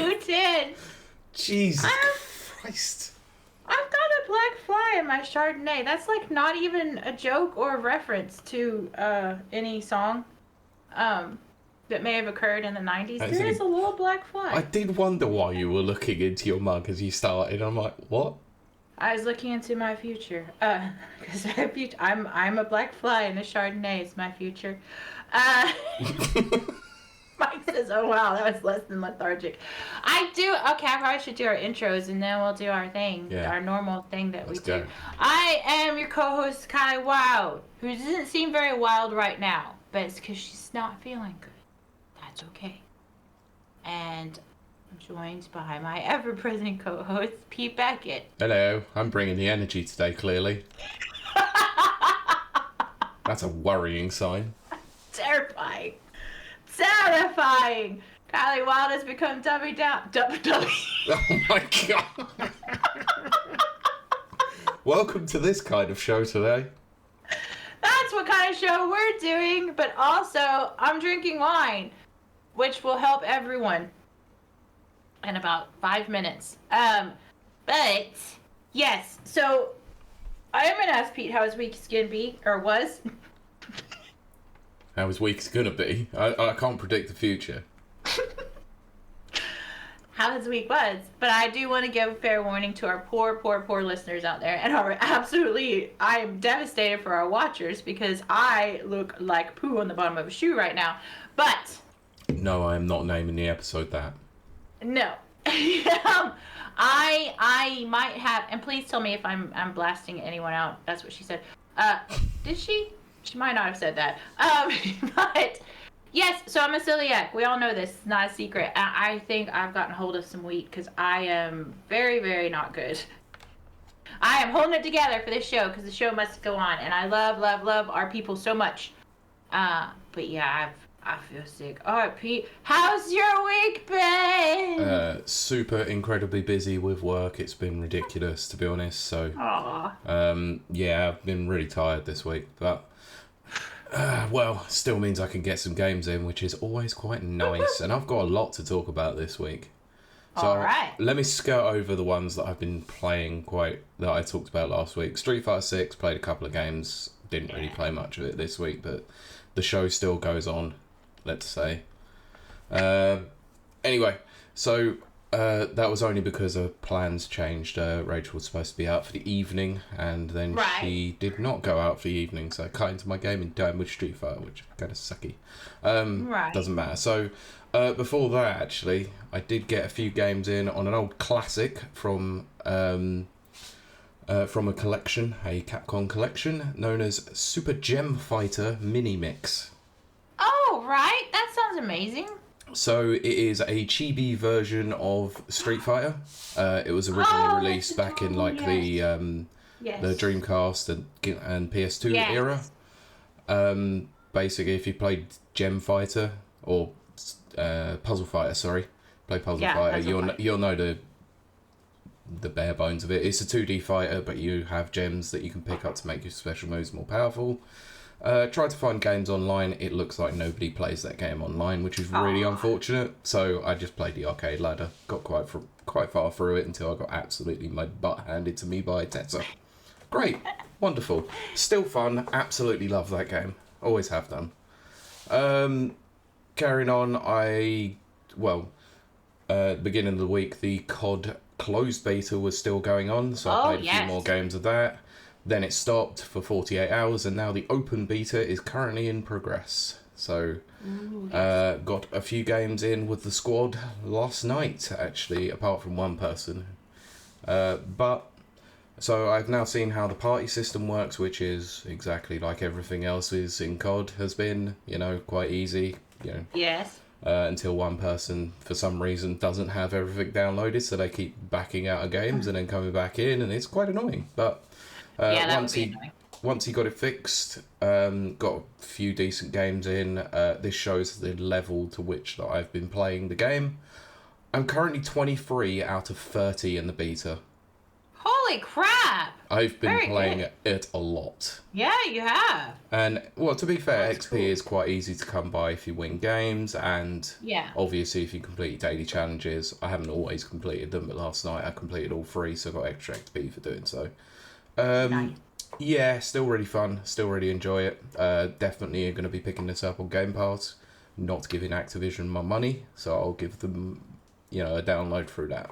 210. Jesus Christ. I've got a black fly in my Chardonnay. That's like not even a joke or a reference to any song that may have occurred in the 90s. There is a little black fly. I did wonder why you were looking into your mug as you started. I'm like, what? I was looking into my future. Because I'm a black fly in a Chardonnay. It's my future. Mike says, oh wow, that was less than lethargic. Okay, I probably should do our intros and then we'll do our thing. Yeah. Our normal thing that we do. I am your co-host, Kai Wilde, who doesn't seem very wild right now, but it's because she's not feeling good. That's okay. And I'm joined by my ever-present co-host, Pete Beckett. Hello, I'm bringing the energy today, clearly. That's a worrying sign. Terrifying. Kiley Wilde has become dummy down. Oh my god. Welcome to this kind of show today. That's what kind of show we're doing, but also I'm drinking wine, which will help everyone in about 5 minutes. But yes, so I am gonna ask Pete how his week's gonna be, or was. How his week's gonna be. I can't predict the future. How his week was. But I do want to give a fair warning to our poor listeners out there. And I am devastated for our watchers because I look like poo on the bottom of a shoe right now. But no, I am not naming the episode that. No. I might have, and please tell me if I'm blasting anyone out. That's what she said. Did she? She might not have said that. But yes, so I'm a celiac. We all know this. It's not a secret. I think I've gotten hold of some wheat because I am very, very not good. I am holding it together for this show because the show must go on. And I love our people so much. But yeah, I feel sick. All right, Pete, how's your week been? Super incredibly busy with work. It's been ridiculous, to be honest. So, yeah, I've been really tired this week. But, well, still means I can get some games in, which is always quite nice. And I've got a lot to talk about this week. So all right. Let me skirt over the ones that I've been playing that I talked about last week. Street Fighter 6, played a couple of games. Didn't really play much of it this week, but the show still goes on, let's say. Anyway, so that was only because her plans changed. Rachel was supposed to be out for the evening, and then she did not go out for the evening, so I cut into my gaming time with Street Fighter, which is kind of sucky. Doesn't matter. So before that, actually, I did get a few games in on an old classic from a collection, a Capcom collection, known as Super Gem Fighter Minimix. Oh, right. That sounds amazing. So it is a chibi version of Street Fighter. It was originally released back in like the Dreamcast and PS2 era. Basically, if you played Gem Fighter or Puzzle Fighter, you'll know the bare bones of it. It's a 2D fighter, but you have gems that you can pick up to make your special moves more powerful. Tried to find games online. It looks like nobody plays that game online, which is really unfortunate. So I just played the arcade ladder. Got quite far through it until I got absolutely my butt handed to me by Tessa. Great. Wonderful. Still fun. Absolutely love that game. Always have done. Carrying on, beginning of the week, the COD closed beta was still going on, so I played a few more games of that. Then it stopped for 48 hours, and now the open beta is currently in progress. So, got a few games in with the squad last night, actually, apart from one person. So I've now seen how the party system works, which is exactly like everything else is in COD has been, quite easy, Yes. Until one person, for some reason, doesn't have everything downloaded, so they keep backing out of games and then coming back in, and it's quite annoying, but... once he got it fixed, got a few decent games in. This shows the level to which that I've been playing the game. I'm currently 23 out of 30 in the beta. Holy Holy crap! I've been Very playing good. it a lot. Yeah, you have. And, well, to be fair, That's XP cool. is quite easy to come by if you win games, and obviously if you complete daily challenges. I haven't always completed them, but last night I completed all 3, so I got extra XP for doing so. Nice. Yeah, still really fun, still really enjoy it. Definitely going to be picking this up on Game Pass, not giving Activision my money, so I'll give them, a download through that.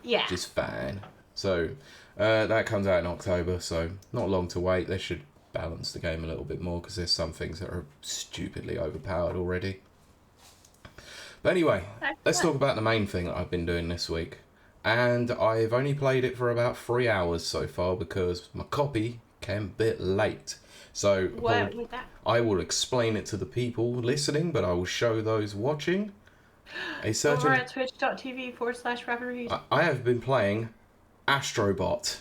Yeah. Which is fine. So, that comes out in October, so not long to wait. They should balance the game a little bit more, because there's some things that are stupidly overpowered already. But anyway, let's talk about the main thing that I've been doing this week. And I've only played it for about 3 hours so far, because my copy came a bit late. So I will explain it to the people listening, but I will show those watching. Over at twitch.tv/rapidreviews. I have been playing Astrobot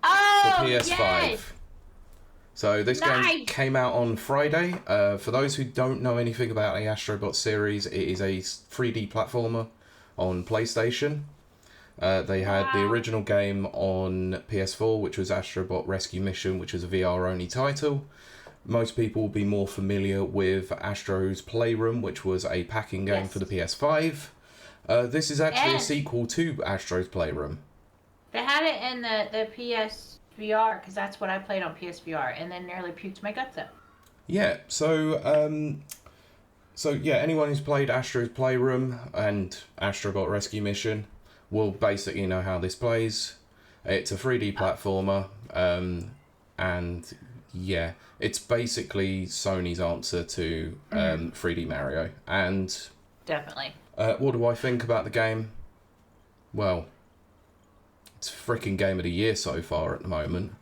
for PS5. Yes. So this game came out on Friday. For those who don't know anything about the Astrobot series, it is a 3D platformer on PlayStation. They had the original game on PS4, which was Astrobot Rescue Mission, which was a VR-only title. Most people will be more familiar with Astro's Playroom, which was a packing game for the PS5. This is actually a sequel to Astro's Playroom. They had it in the PSVR, because that's what I played on PSVR, and then nearly puked my guts out. Yeah, so anyone who's played Astro's Playroom and Astrobot Rescue Mission will basically know how this plays. It's a 3D platformer, and yeah, it's basically Sony's answer to 3D Mario. And definitely. What do I think about the game? Well, it's freaking game of the year so far at the moment.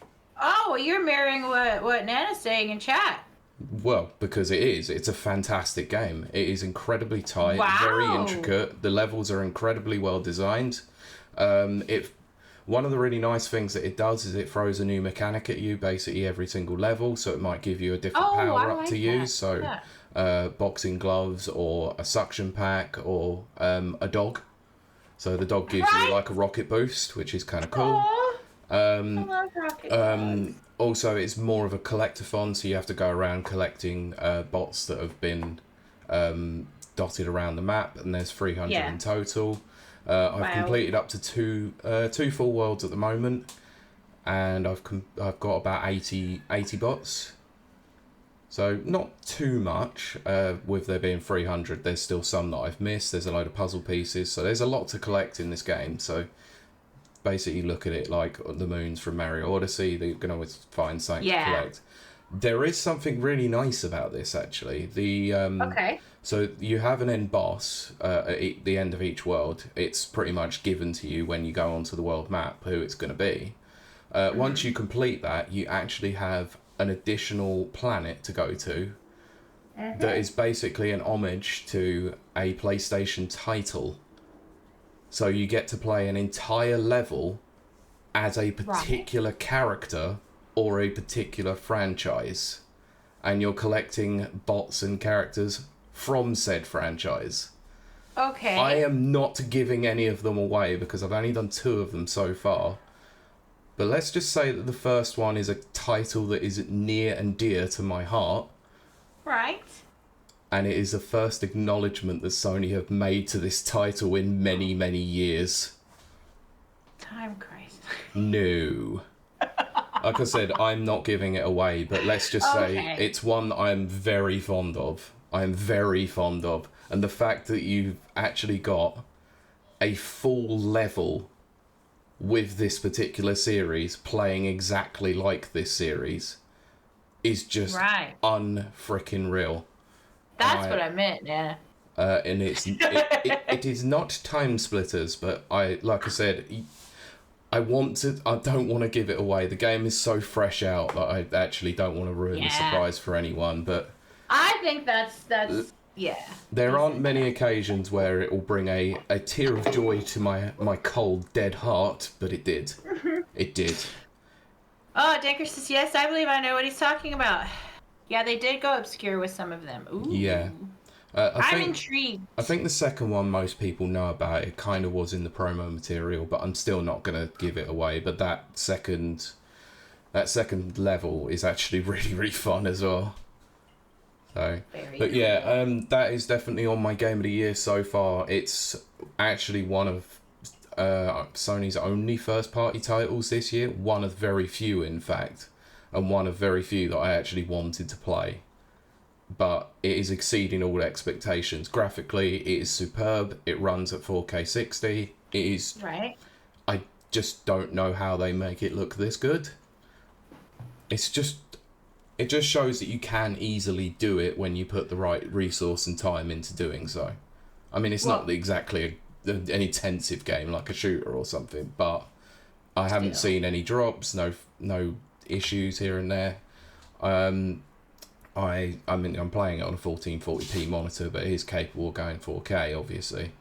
Oh, well, you're mirroring what Nana's saying in chat. Well, because it is. It's a fantastic game. It is incredibly tight, very intricate. The levels are incredibly well designed. One of the really nice things that it does is it throws a new mechanic at you basically every single level, so it might give you a different power-up to use. So boxing gloves or a suction pack or a dog. So the dog gives you like a rocket boost, which is kind of cool. I love rocket also, it's more of a collectathon, so you have to go around collecting bots that have been dotted around the map, and there's 300 in total. I've completed up to two full worlds at the moment, and I've got about 80 bots. So not too much, with there being 300. There's still some that I've missed. There's a load of puzzle pieces, so there's a lot to collect in this game. So basically look at it like the moons from Mario Odyssey. That you can always find something to collect. There is something really nice about this, actually. So you have an end boss at the end of each world. It's pretty much given to you when you go onto the world map who it's going to be. Once you complete that, you actually have an additional planet to go to that is basically an homage to a PlayStation title. So you get to play an entire level as a particular character or a particular franchise. And you're collecting bots and characters from said franchise. Okay. I am not giving any of them away because I've only done 2 of them so far. But let's just say that the first one is a title that is near and dear to my heart. Right. And it is the first acknowledgement that Sony have made to this title in many, many years. Time crisis. No. Like I said, I'm not giving it away, but let's just say it's one that I'm very fond of. I'm very fond of. And the fact that you've actually got a full level with this particular series playing exactly like this series is just unfrickin' real. That's what I meant, yeah. And it is not Time Splitters, but like I said, I don't want to give it away. The game is so fresh out that I actually don't want to ruin the surprise for anyone, but I think that's there aren't many occasions where it will bring a tear of joy to my cold, dead heart, but it did. It did. Oh, Danker says, yes, I believe I know what he's talking about. Yeah, they did go obscure with some of them. Ooh. Yeah. I'm intrigued. I think the second one most people know about. It kind of was in the promo material, but I'm still not going to give it away. But that second level is actually really, really fun as well. So, but yeah, that is definitely on my game of the year so far. It's actually one of Sony's only first-party titles this year. One of very few, in fact, and one of very few that I actually wanted to play. But it is exceeding all expectations. Graphically, it is superb. It runs at 4K 60. It is... Right. I just don't know how they make it look this good. It just shows that you can easily do it when you put the right resource and time into doing so. I mean, it's not exactly an intensive game like a shooter or something, but I haven't seen any drops, no issues here and there. I mean, I'm playing it on a 1440p monitor, but it is capable of going 4K, obviously.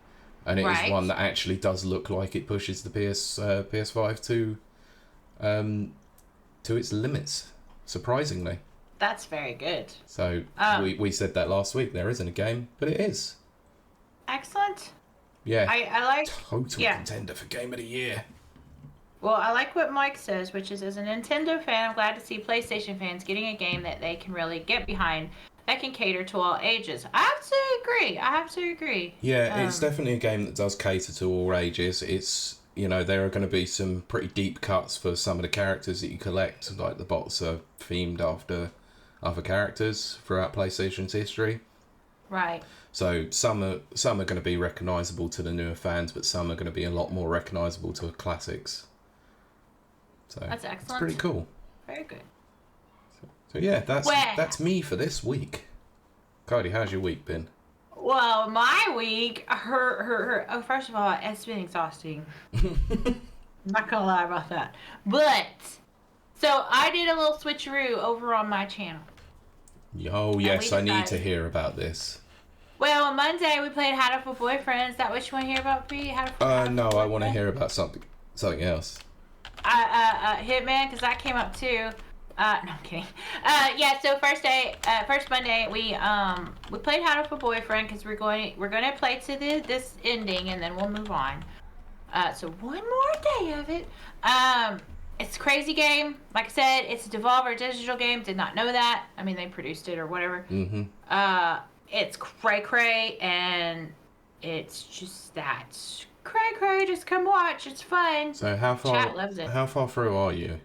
And it is one that actually does look like it pushes the PS5 to its limits, surprisingly. That's very good. So we said that last week. There isn't a game, but it is. Excellent. Yeah. I like... Total contender for Game of the Year. Well, I like what Mike says, which is, as a Nintendo fan, I'm glad to see PlayStation fans getting a game that they can really get behind, that can cater to all ages. I have to agree. Yeah, it's definitely a game that does cater to all ages. It's, there are going to be some pretty deep cuts for some of the characters that you collect, like the bots are themed after other characters throughout PlayStation's history. Right. So some are going to be recognisable to the newer fans, but some are going to be a lot more recognisable to classics. So that's excellent. It's pretty cool. Very good. So yeah, that's me for this week. Cody, how's your week been? Well, my week, oh, first of all, it's been exhausting. I'm not gonna lie about that. But, so I did a little switcheroo over on my channel. Oh, yes, I need to hear about this. Well, on Monday we played Hatoful Boyfriends. Is that what you want to hear about, Pete? No, I want to hear about something else. Hitman, because that came up too. No, I'm kidding. Yeah. So first Monday, we played Hatoful Boyfriend because we're gonna play to this ending and then we'll move on. So one more day of it. It's a crazy game. Like I said, it's a Devolver Digital game. Did not know that. I mean, they produced it or whatever. Mm-hmm. It's cray and it's just that cray. Just come watch. It's fun. So how far? Chat loves it. How far through are you?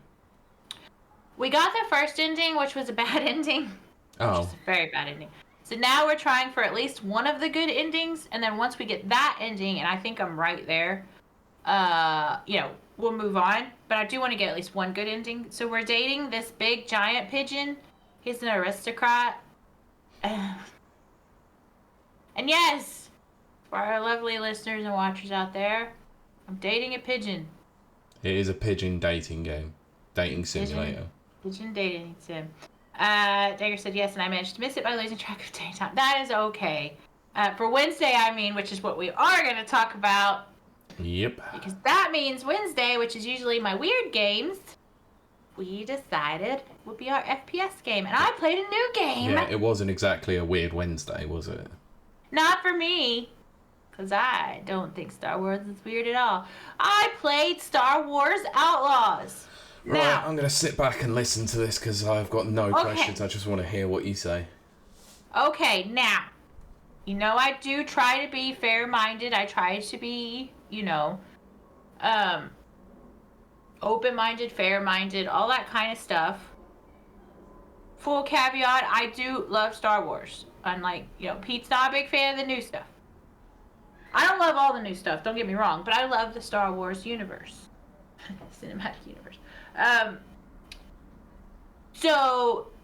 We got the first ending, which was a bad ending. Oh. Which is a very bad ending. So now we're trying for at least one of the good endings, and then once we get that ending, and I think I'm right there, we'll move on. But I do want to get at least one good ending. So we're dating this big giant pigeon. He's an aristocrat. And yes, for our lovely listeners and watchers out there, I'm dating a pigeon. It is a pigeon dating game. Dating simulator. Pigeon dating sim. Dagger said yes, and I managed to miss it by losing track of daytime. That is okay. For Wednesday, which is what we are going to talk about. Yep. Because that means Wednesday, which is usually my weird games, we decided would be our FPS game. And I played a new game. Yeah, it wasn't exactly a weird Wednesday, was it? Not for me. Because I don't think Star Wars is weird at all. I played Star Wars Outlaws. Right, now, I'm going to sit back and listen to this because I've got no questions. I just want to hear what you say. Okay, now, I do try to be fair-minded. I try to be, open-minded, fair-minded, all that kind of stuff. Full caveat, I do love Star Wars. Unlike, Pete's not a big fan of the new stuff. I don't love all the new stuff, don't get me wrong, but I love the Star Wars universe. Cinematic universe.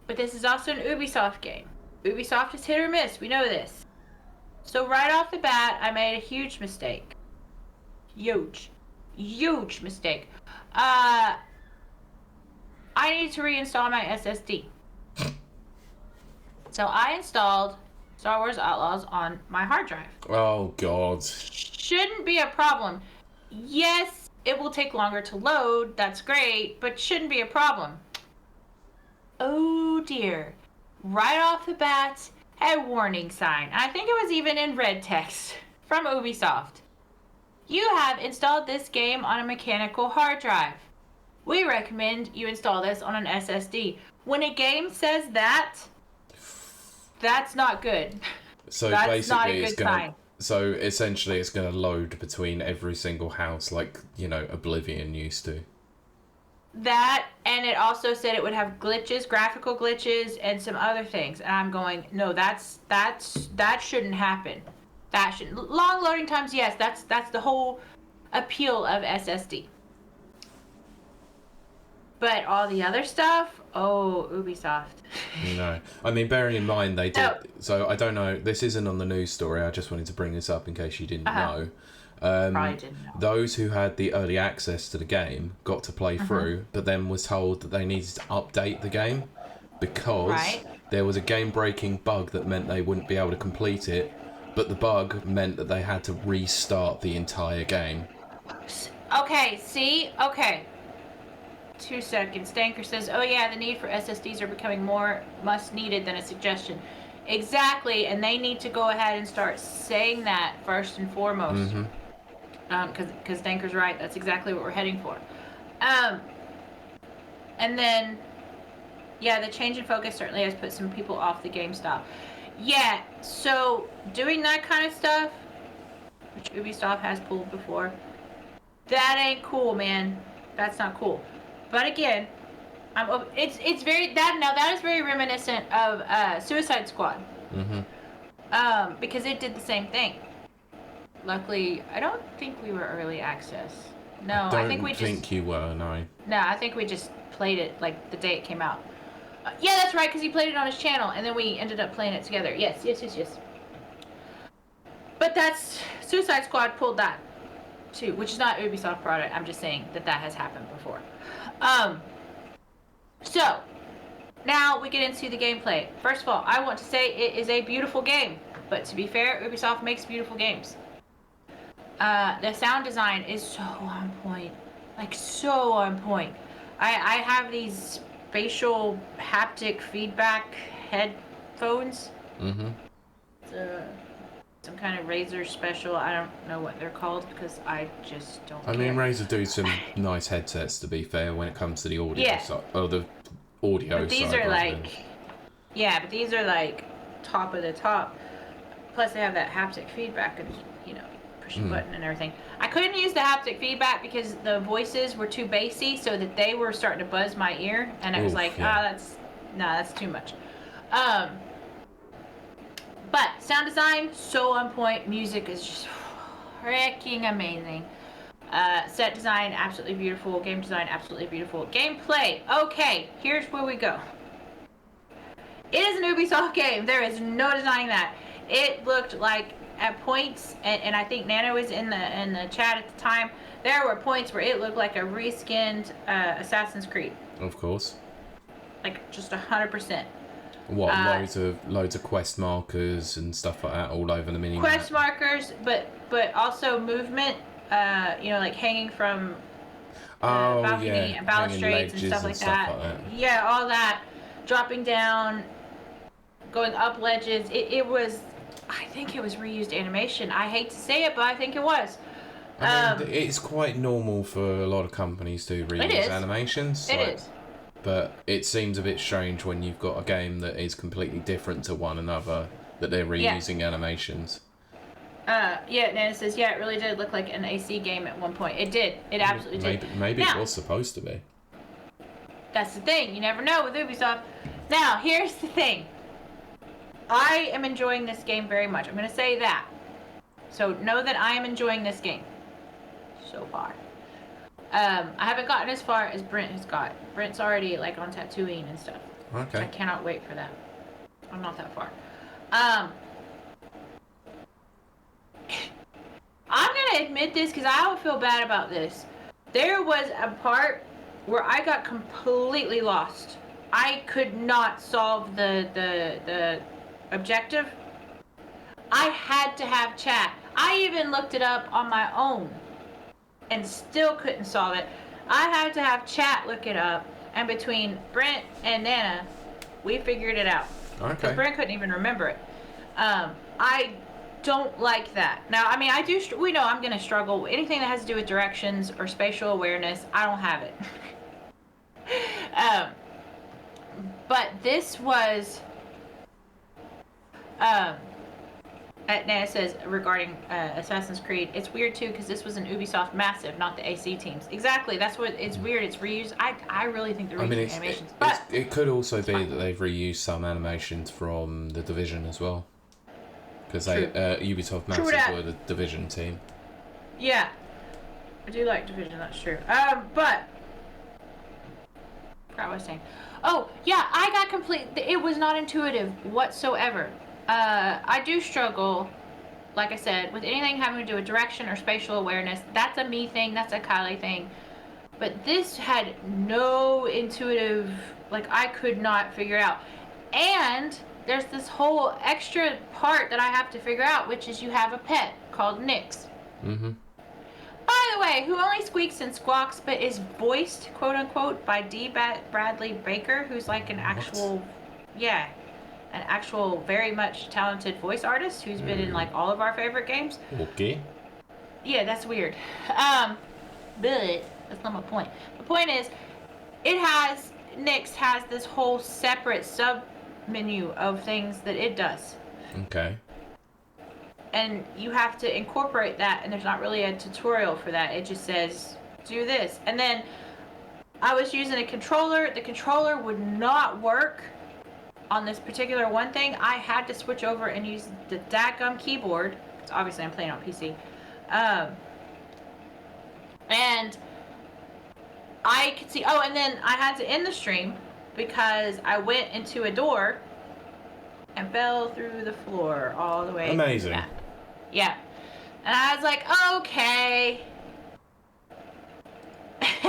But this is also an Ubisoft game. Ubisoft is hit or miss, we know this. So right off the bat, I made a huge mistake. Huge mistake. I needed to reinstall my SSD. So I installed Star Wars Outlaws on my hard drive. Oh, God. Shouldn't be a problem. Yes, it will take longer to load. That's great, but shouldn't be a problem. Oh, dear. Right off the bat, a warning sign. I think it was even in red text from Ubisoft. You have installed this game on a mechanical hard drive. We recommend you install this on an SSD. When a game says that, that's not good. So that's basically, not a good sign. So essentially, it's going to load between every single house, like Oblivion used to. That, and it also said it would have glitches, graphical glitches, and some other things. And I'm going, no, that shouldn't happen. That should long loading times. Yes, that's the whole appeal of SSD. But all the other stuff, Ubisoft. No, I mean, bearing in mind they did. So I don't know. This isn't on the news story. I just wanted to bring this up in case you didn't know. Probably didn't know. Those who had the early access to the game got to play through, but then was told that they needed to update the game because there was a game-breaking bug that meant they wouldn't be able to complete it. But the bug meant that they had to restart the entire game. Okay. 2 seconds. Stanker says, oh yeah, the need for SSDs are becoming more must needed than a suggestion. Exactly, and they need to go ahead and start saying that first and foremost. Because Stanker's right, that's exactly what we're heading for. And then, the change in focus certainly has put some people off the game style. Yeah, so doing that kind of stuff, which Ubisoft has pulled before, that ain't cool, man. That's not cool. But again, it's very that is very reminiscent of Suicide Squad. Because it did the same thing. Luckily, I don't think we were early access. No, I think we just. Don't think you were, no. No, I think we just played it like the day it came out. Yeah, that's right, because he played it on his channel, and then we ended up playing it together. Yes. But that's Suicide Squad pulled that too, which is not Ubisoft product. I'm just saying that has happened before. So now we get into the gameplay. First of all, I want to say it is a beautiful game, but to be fair, Ubisoft makes beautiful games. The sound design is so on point, like so on point. I have these spatial haptic feedback headphones. Some kind of Razer special. I don't know what they're called because I just don't care. I mean, Razer do some nice headsets, to be fair, when it comes to the audio side. Oh, the audio but these side. But these are like top of the top. Plus, they have that haptic feedback and push a button and everything. I couldn't use the haptic feedback because the voices were too bassy, so that they were starting to buzz my ear, and I was like, that's too much. But sound design, so on point. Music is just freaking amazing. Set design, absolutely beautiful. Game design, absolutely beautiful. Gameplay, okay, here's where we go. It is an Ubisoft game. There is no denying that. It looked like at points, and I think Nana was in the chat at the time, there were points where it looked like a reskinned Assassin's Creed. Of course. Like just 100%. What, loads of quest markers and stuff like that all over the mini quest markers, but also movement, like hanging from balcony and balustrades and stuff like that. Yeah, all that. Dropping down, going up ledges. I think it was reused animation. I hate to say it, but I think it was. I mean, it's quite normal for a lot of companies to reuse animations. It is. But it seems a bit strange when you've got a game that is completely different to one another that they're reusing animations. Nana says, it really did look like an AC game at one point. It did. It absolutely did. Maybe it was supposed to be. That's the thing. You never know with Ubisoft. Now, here's the thing. I am enjoying this game very much. I'm going to say that. So know that I am enjoying this game so far. I haven't gotten as far as Brent has got. Brent's already like on Tatooine and stuff. Okay. I cannot wait for that. I'm not that far. I'm gonna admit this because I don't feel bad about this. There was a part where I got completely lost. I could not solve the objective. I had to have chat. I even looked it up on my own and still couldn't solve it. I had to have chat look it up, and between Brent and Nana, we figured it out. Okay. Because Brent couldn't even remember it. I don't like that. Now, I mean, we know I'm going to struggle. Anything that has to do with directions or spatial awareness, I don't have it. But this was, Nana says regarding Assassin's Creed, it's weird too because this was an Ubisoft massive, not the AC teams. Exactly, that's what it's weird. It's reused. I really think they're reusing animations, but it could also be that they've reused some animations from the Division as well, because Ubisoft Massive were the Division team. Yeah, I do like Division. That's true. But I was saying, oh yeah, I got complete. It was not intuitive whatsoever. I do struggle, like I said, with anything having to do with direction or spatial awareness. That's a me thing, that's a Kiley thing. But this had no intuitive, like I could not figure out. And there's this whole extra part that I have to figure out, which is you have a pet called Nix. Mm-hmm. By the way, who only squeaks and squawks, but is voiced, quote unquote, by D. Bradley Baker, who's like an actual, an actual very much talented voice artist who's been in like all of our favorite games. Okay. Yeah, that's weird. But that's not my point. The point is, Nix has this whole separate sub menu of things that it does. Okay. And you have to incorporate that, and there's not really a tutorial for that. It just says, do this. And then I was using a controller. The controller would not work on this particular one thing. I had to switch over and use the dadgum keyboard. Because obviously I'm playing on PC. And I could see, and then I had to end the stream because I went into a door and fell through the floor all the way. Amazing. Yeah. And I was like, okay.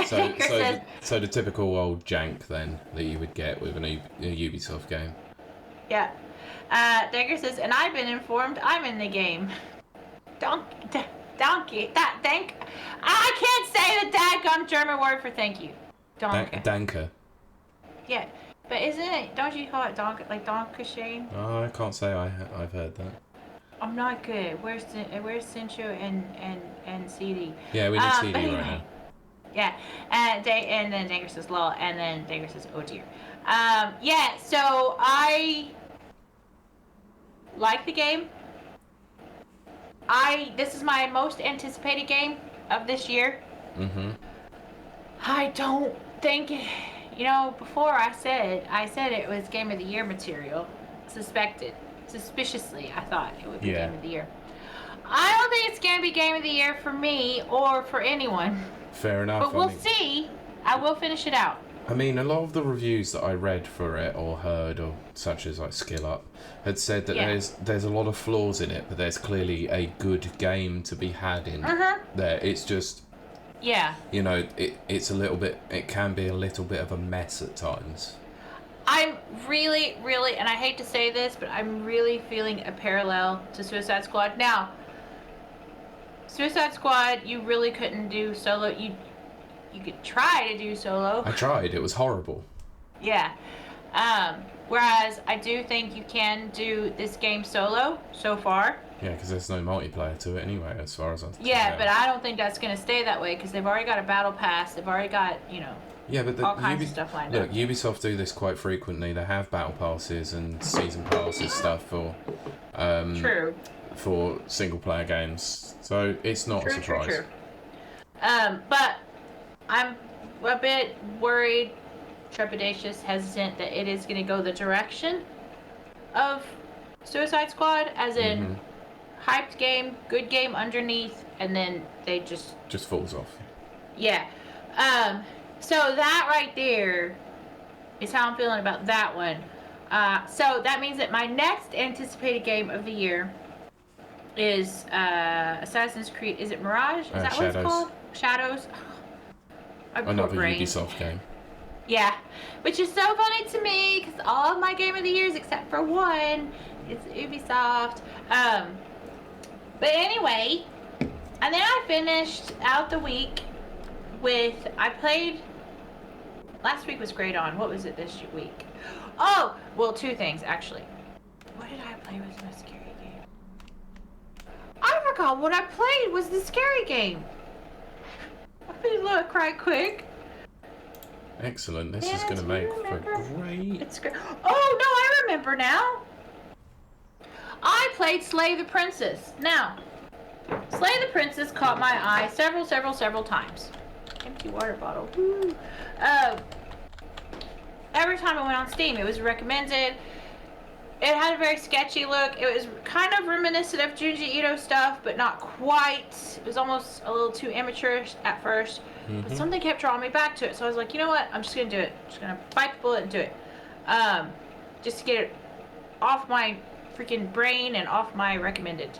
So the typical old jank then that you would get with a Ubisoft game. Yeah. Dagger says, and I've been informed I'm in the game. Donkey. I can't say the dadgum German word for thank you. Danke. Yeah. But isn't it, don't you call it Dankeschön? Oh, I can't say I've heard that. I'm not good. Where's Cincho and CD? Yeah, we need CD right now. Yeah, and then Danger says lol, and then Danger says oh dear. Yeah, so I like the game. This is my most anticipated game of this year. Mm-hmm. I don't think, before I said it was Game of the Year material. Suspiciously, I thought it would be Game of the Year. I don't think it's going to be Game of the Year for me or for anyone. Fair enough. But we'll see. I will finish it out. I mean, a lot of the reviews that I read for it or heard, or such as like Skill Up, had said that there's a lot of flaws in it, but there's clearly a good game to be had in there. It's just, it's a little bit. It can be a little bit of a mess at times. I'm really, really, and I hate to say this, but I'm really feeling a parallel to Suicide Squad. Now, Suicide Squad, you really couldn't do solo. You could try to do solo. I tried. It was horrible. Yeah. Whereas I do think you can do this game solo so far. Yeah, because there's no multiplayer to it anyway, as far as I'm concerned. Yeah, but I don't think that's going to stay that way because they've already got a battle pass. They've already got, yeah, but all kinds of stuff lined up. Look, Ubisoft do this quite frequently. They have battle passes and season passes stuff for for single player games, so it's not a surprise. True. But I'm a bit worried, trepidatious, hesitant that it is going to go the direction of Suicide Squad, as in hyped game, good game underneath, and then they just falls off. Yeah. So that right there is how I'm feeling about that one. So that means that my next anticipated game of the year is Assassin's Creed. Is it Mirage? Is that what it's called? Shadows. Another Ubisoft game. Yeah, which is so funny to me because all of my game of the years except for one is Ubisoft. But anyway, and then I finished out the week with, I played, last week was Great On. What was it this week? Oh, well, two things actually. What did I play was my scary game? I forgot what I played was the scary game. Let me look right quick. Excellent. This is going to make for great... It's great. Oh, no, I remember now. I played Slay the Princess. Now, Slay the Princess caught my eye several times. Empty water bottle. Woo. Every time I went on Steam, it was recommended. It had a very sketchy look. It was kind of reminiscent of Junji Ito stuff, but not quite. It was almost a little too amateurish at first. But something kept drawing me back to it. So I was like, you know what? I'm just going to do it. I'm just going to bite the bullet and do it. Just to get it off my freaking brain and off my recommended.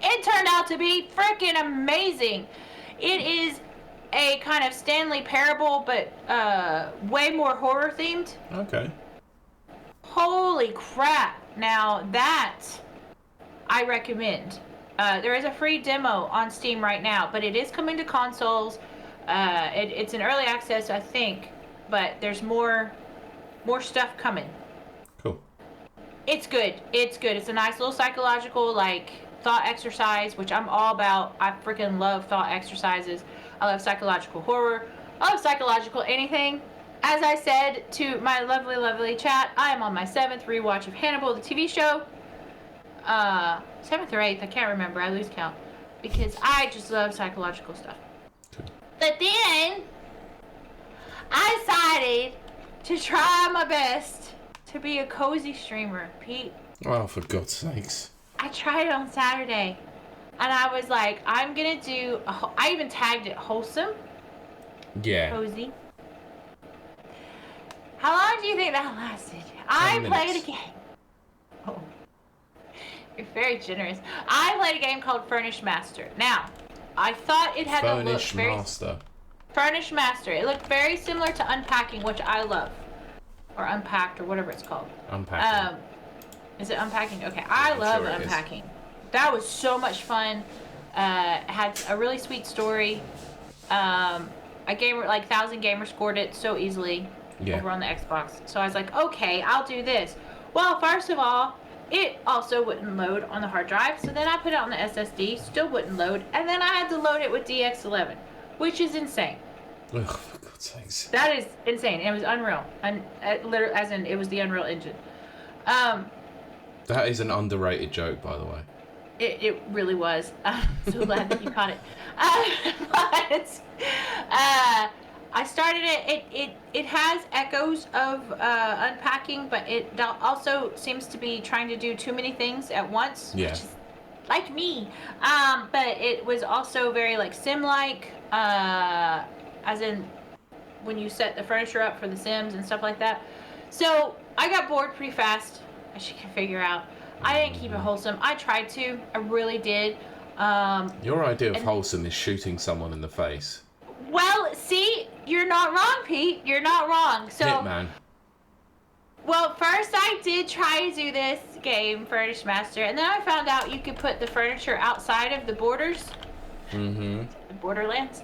It turned out to be freaking amazing. It is a kind of Stanley Parable, but way more horror themed. Okay. Holy crap. Now that I recommend. There is a free demo on Steam right now, but it is coming to consoles. It's in early access, I think, but there's more stuff coming. Cool. It's good. It's good. It's a nice little psychological, like, thought exercise, which I'm all about. I freaking love thought exercises. I love psychological horror. I love psychological anything. As I said to my lovely chat, I am on my 7th rewatch of Hannibal, the TV show. 7th or 8th, I can't remember. I lose count. Because I just love psychological stuff. But then, I decided to try my best to be a cozy streamer, Pete. Oh, for God's sakes. I tried it on Saturday. And I was like, I'm going to do... I even tagged it wholesome. Yeah. Cozy. How long do you think that lasted? I played a game. Oh. You're very generous. I played a game called Furnish Master. Now, I thought it had a look very... Furnish Master. It looked very similar to Unpacking, which I love. Or Unpacked, or whatever it's called. Unpacking. Is it Unpacking? Okay, I love Unpacking. That was so much fun. Had a really sweet story. A gamer, like 1,000 gamers scored it so easily over on the Xbox. So I was like, okay, I'll do this. Well, first of all, it also wouldn't load on the hard drive. So then I put it on the SSD, still wouldn't load. And then I had to load it with DX11, which is insane. Oh, for God's sakes. That is insane. It was Unreal. And literally, as in, it was the Unreal Engine. That is an underrated joke, by the way. It really was. I'm so glad that you caught it. But I started it. It has echoes of Unpacking, but it also seems to be trying to do too many things at once. Yeah. Which is like me. But it was also very like sim-like, as in when you set the furniture up for the Sims and stuff like that. So I got bored pretty fast, as you can figure out. I didn't keep it wholesome. I tried to. I really did. Your idea of wholesome is shooting someone in the face. Well, see, you're not wrong, Pete. You're not wrong. So, Hitman. Well, first I did try to do this game, Furnish Master, and then I found out you could put the furniture outside of the borders. Mm-hmm. The borderlands.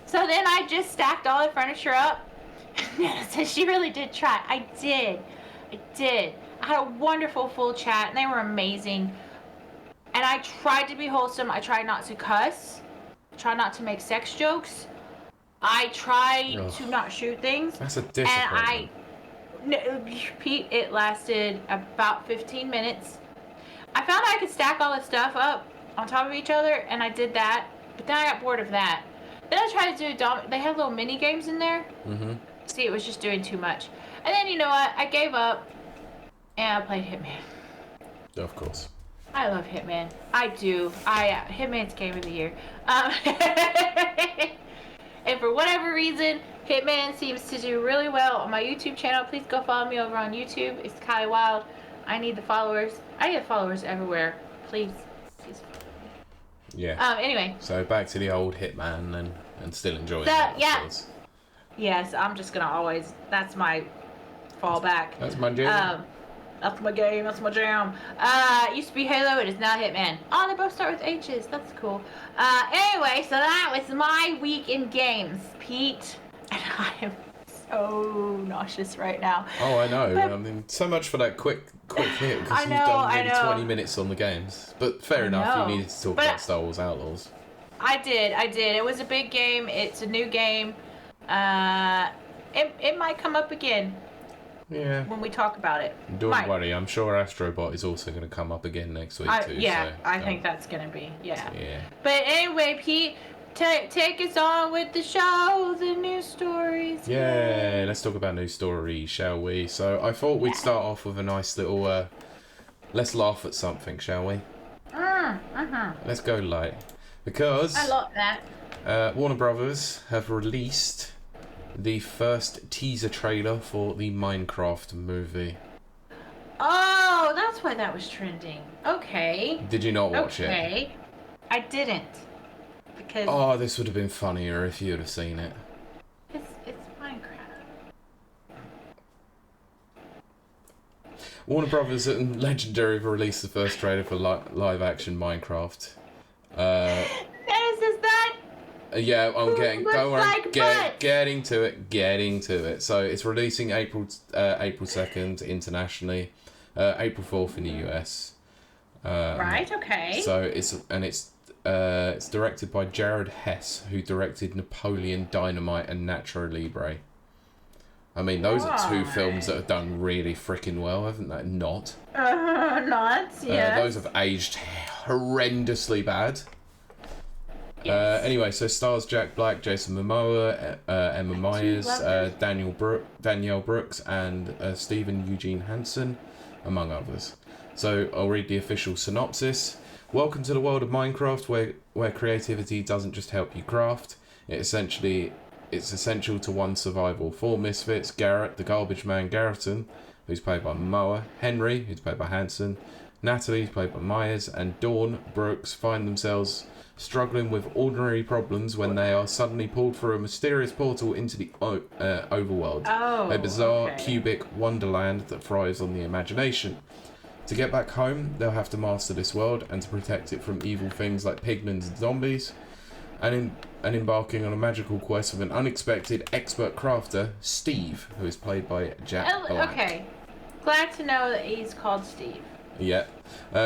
So then I just stacked all the furniture up. So she really did try. I did. I had a wonderful full chat, and they were amazing. And I tried to be wholesome. I tried not to cuss. I tried not to make sex jokes. I tried to not shoot things. That's a disappointment. Pete, it lasted about 15 minutes. I found I could stack all the stuff up on top of each other, and I did that. But then I got bored of that. Then I tried to do they had little mini games in there. Mm-hmm. See, it was just doing too much. And then, you know what? I gave up. And I played Hitman. Of course. I love Hitman. I do. Hitman's game of the year. And for whatever reason, Hitman seems to do really well on my YouTube channel. Please go follow me over on YouTube. It's Kiley Wilde. I need the followers. I get followers everywhere. Please follow me. Yeah. Anyway. So back to the old Hitman and still enjoying it. Yeah. Yes, I'm just gonna always. That's my fallback. That's my jam. That's my game. That's my jam. It used to be Halo. It is now Hitman. Oh, they both start with H's. That's cool. Anyway, so that was my week in games, Pete. And I am so nauseous right now. Oh, I know. But, I mean, so much for that quick hit, because you've know, done I nearly know. 20 minutes on the games. But fair enough, you needed to talk about Star Wars Outlaws. I did. It was a big game. It's a new game. It might come up again. Yeah. When we talk about it. Don't worry, I'm sure Astrobot is also going to come up again next week too. Yeah, so, I think that's going to be. Yeah. Yeah. But anyway, Pete, take us on with the show, the news stories. Yeah, let's talk about news stories, shall we? So I thought we'd start off with a nice little, let's laugh at something, shall we? Let's go light. Because I love that. Warner Brothers have released the first teaser trailer for the Minecraft movie. Oh, that's why that was trending. Okay. Did you not watch it? Okay. I didn't. Because oh, this would have been funnier if you'd have seen it. It's Minecraft. Warner Brothers and Legendary have released the first trailer for live action Minecraft. Is that? Yeah, I'm getting. Don't worry, like getting to it. So it's releasing April 2nd internationally, April 4th in the US. Right. Okay. So it's directed by Jared Hess, who directed Napoleon Dynamite and Nacho Libre. I mean, those are two films that have done really freaking well, haven't they? Not. Yeah. Those have aged horrendously bad. Yes. Anyway, so stars Jack Black, Jason Momoa, Emma Myers, Danielle Brooks, and Stephen Eugene Hansen, among others. So I'll read the official synopsis. Welcome to the world of Minecraft, where creativity doesn't just help you craft. It's essential to one's survival. Four misfits: Garrett, the garbage man Garreton, who's played by Momoa, Henry, who's played by Hansen, Natalie, who's played by Myers, and Dawn Brooks find themselves struggling with ordinary problems when they are suddenly pulled through a mysterious portal into the overworld, a bizarre cubic wonderland that thrives on the imagination. To get back home, they'll have to master this world and to protect it from evil things like pigments and zombies, and embarking on a magical quest with an unexpected expert crafter, Steve, who is played by Jack Black. Okay, glad to know that he's called Steve. Yeah.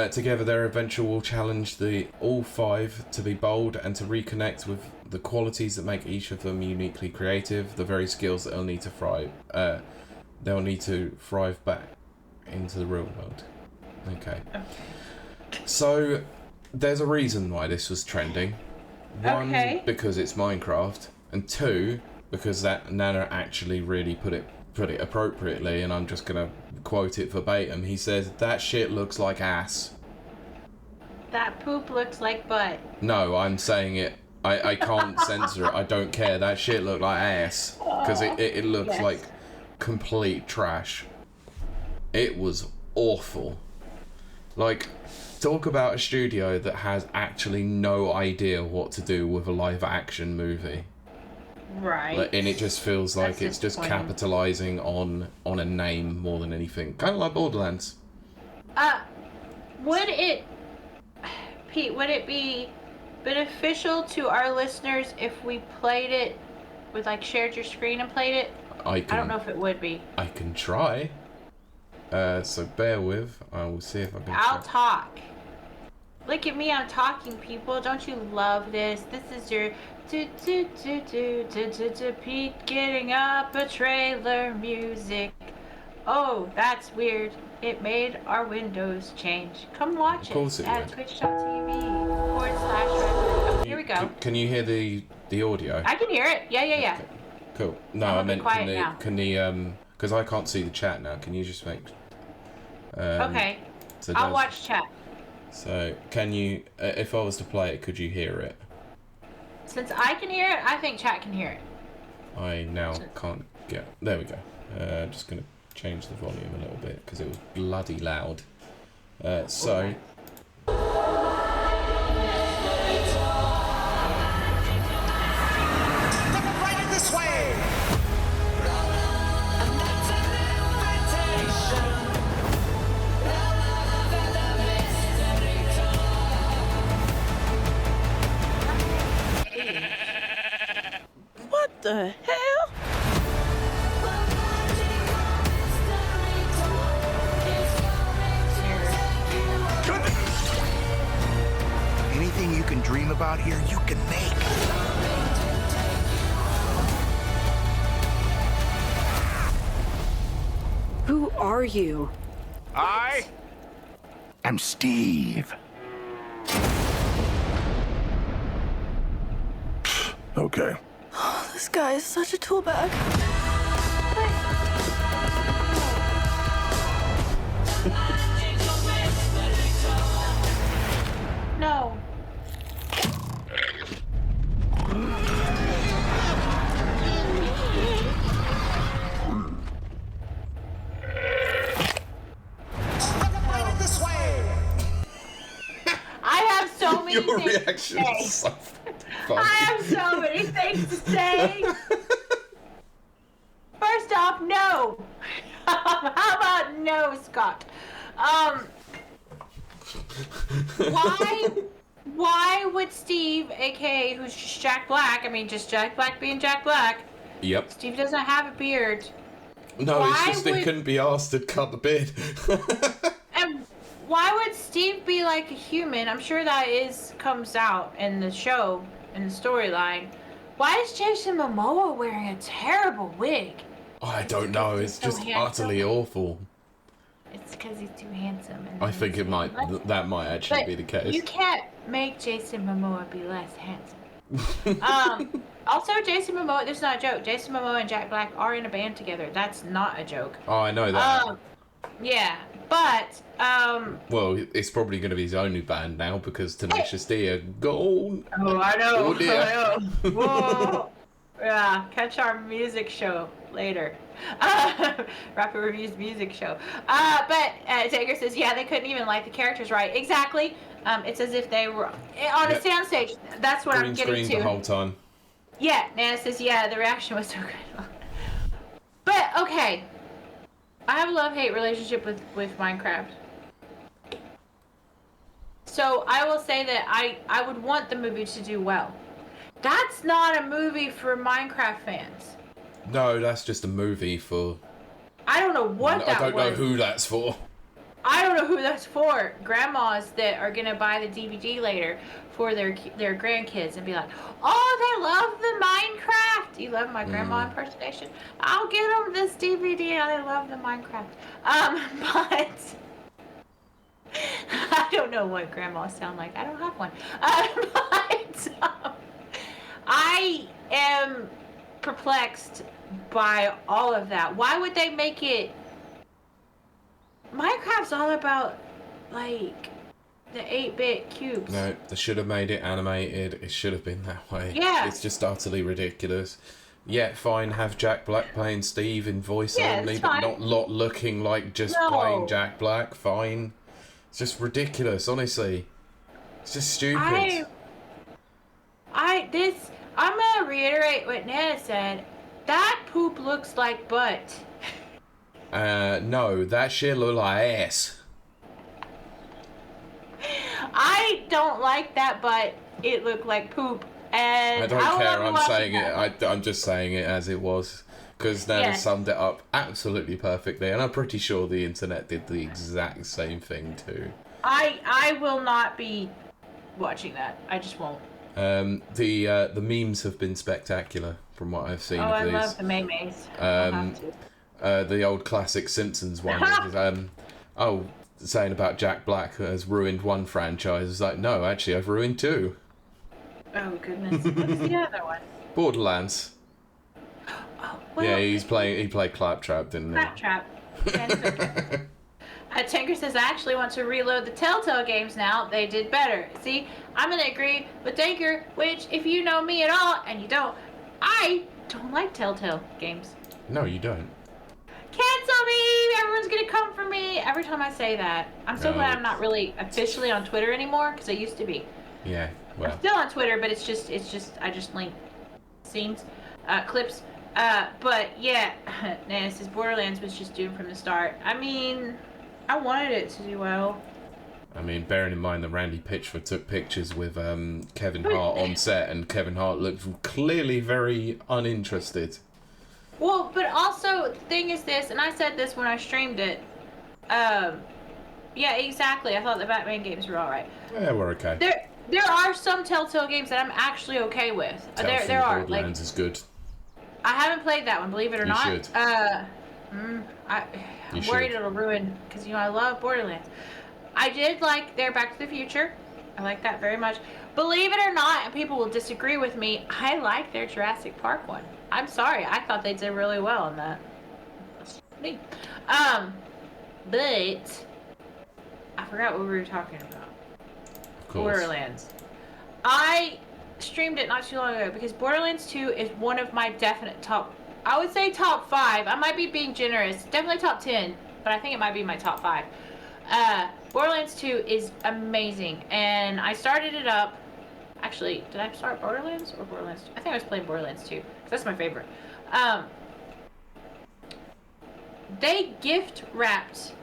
Together, their adventure will challenge all five to be bold and to reconnect with the qualities that make each of them uniquely creative, the very skills that they'll need to thrive back into the real world. Okay. So, there's a reason why this was trending. One, because it's Minecraft, and two, because that Nana actually really put it appropriately, and I'm just gonna quote it verbatim. He says, "That shit looks like ass." That poop looks like butt. No, I'm saying it. I can't censor it. I don't care. That shit looked like ass. Because it looks like complete trash. It was awful. Like, talk about a studio that has actually no idea what to do with a live action movie. Right. And it just feels like it's just capitalizing on a name more than anything. Kind of like Borderlands. Pete, would it be beneficial to our listeners if we played it with, like, shared your screen and played it? I don't know if it would be. I can try. So bear with. I will see if I can. I'll talk. Look at me, I'm talking, people. Don't you love this? This is your Pete getting up a trailer music. Oh, that's weird. It made our windows change. Come watch it at twitch.tv/. Oh, here we go. Can you hear the audio? I can hear it. Yeah. Okay. Cool. No, I meant can the because I can't see the chat now. Can you just make? Okay. So I'll watch chat. So can you? If I was to play it, could you hear it? Since I can hear it, I think chat can hear it. I now can't get. There we go. Just gonna change the volume a little bit because it was bloody loud. So. Right this way. What the hell? are you? I am Steve. Okay. This guy is such a tool bag. No. Right this way. I have so many Your things reaction to is say. so funny. I have so many things to say. First off, no. How about no, Scott? Why would Steve, aka who's just Jack Black, I mean just Jack Black being Jack Black, Yep. Steve doesn't have a beard. No, Why it's just they would- couldn't be asked to cut the beard. And why would Steve be like a human? I'm sure that comes out in the show, in the storyline. Why is Jason Momoa wearing a terrible wig? I don't know. It's so just handsome. utterly awful. It's because he's too handsome. And I think it might. That might actually But be the case. you can't make Jason Momoa be less handsome. Also, Jason Momoa, this is not a joke. Jason Momoa and Jack Black are in a band together. That's not a joke. Oh, I know that. Yeah, but Well, it's probably going to be his only band now because Tenacious D are gone. oh, I know. Oh, dear. I know. Whoa. Yeah, catch our music show later. Rapid Reviews music show. But Taker says, yeah, they couldn't even light the characters right. Exactly. It's as if they were on a soundstage. That's what I'm Green getting screen to. the whole time. Yeah, Nana says, yeah, the reaction was so good. But, okay. I have a love-hate relationship with Minecraft. So, I will say that I would want the movie to do well. That's not a movie for Minecraft fans. No, that's just a movie for. I don't know what that was. I don't know who that's for. I don't know who that's for. Grandmas that are gonna buy the DVD later for their grandkids and be like, oh, they love the Minecraft. You love my grandma impersonation? I'll get them this DVD. I love the Minecraft. But I don't know what grandmas sound like. I don't have one. But I am perplexed by all of that. Why would they make it? Minecraft's all about, like, the 8-bit cubes. No, they should have made it animated. It should have been that way. Yeah. It's just utterly ridiculous. Yeah, fine, have Jack Black playing Steve in voice Yeah, only, it's but fine. not looking like just No. playing Jack Black. Fine. It's just ridiculous, honestly. It's just stupid. I'm gonna reiterate what Nana said. That poop looks like butt. No, that shit look like ass. I don't like that butt. It looked like poop. And I don't care, love I'm watching saying that. it. I'm just saying it as it was. Because Nana Yeah. summed it up absolutely perfectly, and I'm pretty sure the internet did the exact same thing too. I will not be watching that. I just won't. The memes have been spectacular from what I've seen Oh, of I these. love the maymays. I'll have to. The old classic Simpsons one. Saying about Jack Black has ruined one franchise. It's like, no, actually, I've ruined two. Oh goodness. What's the other one? Borderlands. Oh, well, Yeah, he played Claptrap, didn't he? Claptrap. Yeah, it's okay. Tinker says, I actually want to reload the Telltale games now. They did better. See, I'm going to agree with Tinker, which, if you know me at all, and you don't, I don't like Telltale games. No, you don't. Cancel me! Everyone's going to come for me. Every time I say that. I'm so No. glad I'm not really officially on Twitter anymore, because I used to be. Yeah, well. I'm still on Twitter, but it's just, I just link scenes, clips. But yeah, Nana says Borderlands was just doomed from the start. I mean, I wanted it to do well. I mean, bearing in mind that Randy Pitchford took pictures with Kevin Hart on set, and Kevin Hart looked clearly very uninterested. Well, but also, the thing is this, and I said this when I streamed it. Yeah, exactly. I thought the Batman games were alright. Yeah, we're okay. There are some Telltale games that I'm actually okay with. There are. Borderlands Like, is good. I haven't played that one, believe it or You not. should. I'm You worried should. it'll ruin, because, I love Borderlands. I did like their Back to the Future. I like that very much. Believe it or not, and people will disagree with me, I like their Jurassic Park one. I'm sorry, I thought they did really well on that. That's me. But I forgot what we were talking about. Of course. Borderlands. I streamed it not too long ago because Borderlands 2 is one of my definite top, I would say top 5. I might be being generous. Definitely top 10, but I think it might be my top 5. Borderlands 2 is amazing, and I started it up. Actually, did I start Borderlands or Borderlands 2? I think I was playing Borderlands 2, because that's my favorite. They gift wrapped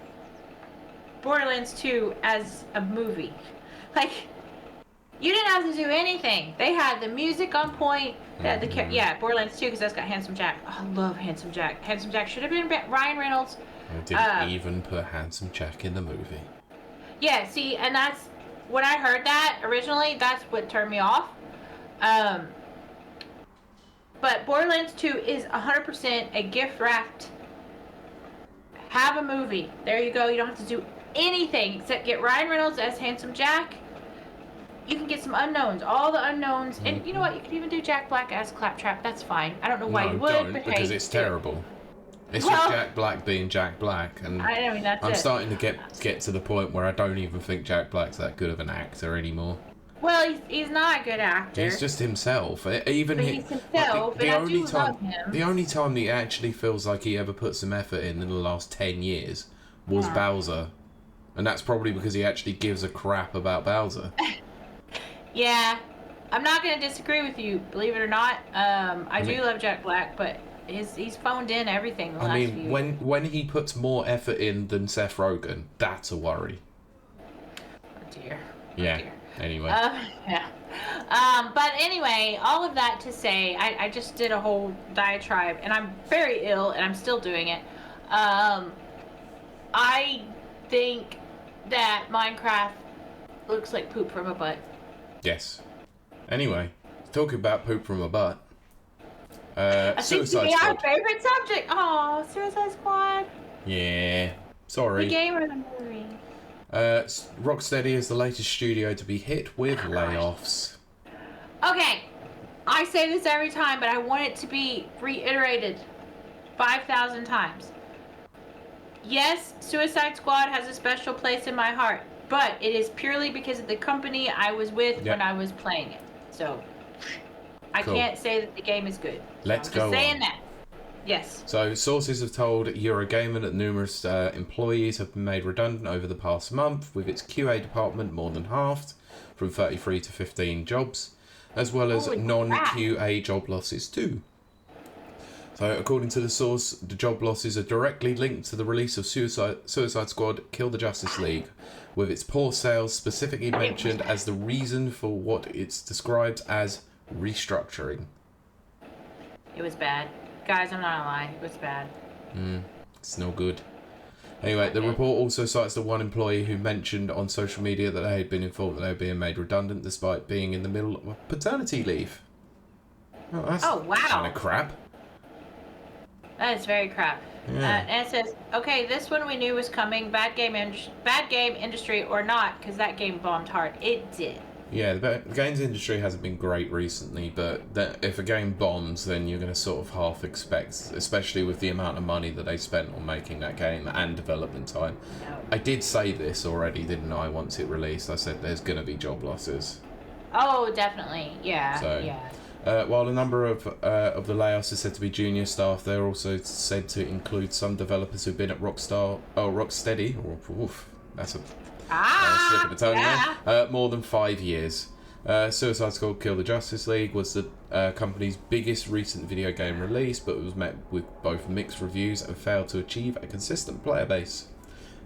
Borderlands 2 as a movie. Like, you didn't have to do anything. They had the music on point. Borderlands 2, because that's got Handsome Jack. Oh, I love Handsome Jack. Handsome Jack should have been Ryan Reynolds. I didn't even put Handsome Jack in the movie. Yeah, see, and that's when I heard that originally, that's what turned me off. But Borderlands 2 is 100% a gift wrapped. Have a movie. There you go. You don't have to do anything except get Ryan Reynolds as Handsome Jack. You can get some unknowns, all the unknowns, and you know what? You can even do Jack Black as Claptrap. That's fine. I don't know why you would, don't, but because hey, it's terrible. It's just Jack Black being Jack Black, and I mean that's I'm it. starting to get to the point where I don't even think Jack Black's that good of an actor anymore. Well, he's not a good actor. He's just himself. Even but he's himself, and I do love him. The only time he actually feels like he ever put some effort in the last 10 years was Bowser, and that's probably because he actually gives a crap about Bowser. Yeah, I'm not going to disagree with you, believe it or not. I do love Jack Black, but he's phoned in everything the last few years. when he puts more effort in than Seth Rogen, that's a worry. Oh dear. Yeah. Oh dear. Anyway. Yeah. But anyway, all of that to say, I just did a whole diatribe, and I'm very ill, and I'm still doing it. I think that Minecraft looks like poop from a butt. Yes. Anyway, talking about poop from a butt. I think Suicide it's our Squad. favorite subject. Oh, Suicide Squad. Yeah. Sorry. The game or the movie? Rocksteady is the latest studio to be hit with layoffs. Okay, I say this every time, but I want it to be reiterated 5,000 times. Yes, Suicide Squad has a special place in my heart, but it is purely because of the company I was with when I was playing it. So, I can't say that the game is good. Let's I'm go just saying on. that. Yes. So, sources have told Eurogamer that numerous employees have been made redundant over the past month, with its QA department more than halved, from 33 to 15 jobs, as well as non-QA job losses too. So, according to the source, the job losses are directly linked to the release of Suicide Squad Kill the Justice League, with its poor sales specifically mentioned as the reason for what it's described as restructuring. It was bad. Guys, I'm not gonna lie. It was bad. It's no good. Anyway, the report also cites the one employee who mentioned on social media that they had been informed that they were being made redundant despite being in the middle of paternity leave. Oh, that's wow. kind of crap. That is very crap. Yeah. And it says, okay, this one we knew was coming. Bad game industry or not, because that game bombed hard. It did. Yeah, the games industry hasn't been great recently, but if a game bombs, then you're going to sort of half expect, especially with the amount of money that they spent on making that game and development time. No. I did say this already, didn't I, once it released? I said there's going to be job losses. Oh, definitely. Yeah. So, yeah. while a number of the layoffs are said to be junior staff, they're also said to include some developers who've been at Rocksteady. That's a slip of the tongue there. More than 5 years. Suicide Squad Kill the Justice League was the company's biggest recent video game release, but it was met with both mixed reviews and failed to achieve a consistent player base.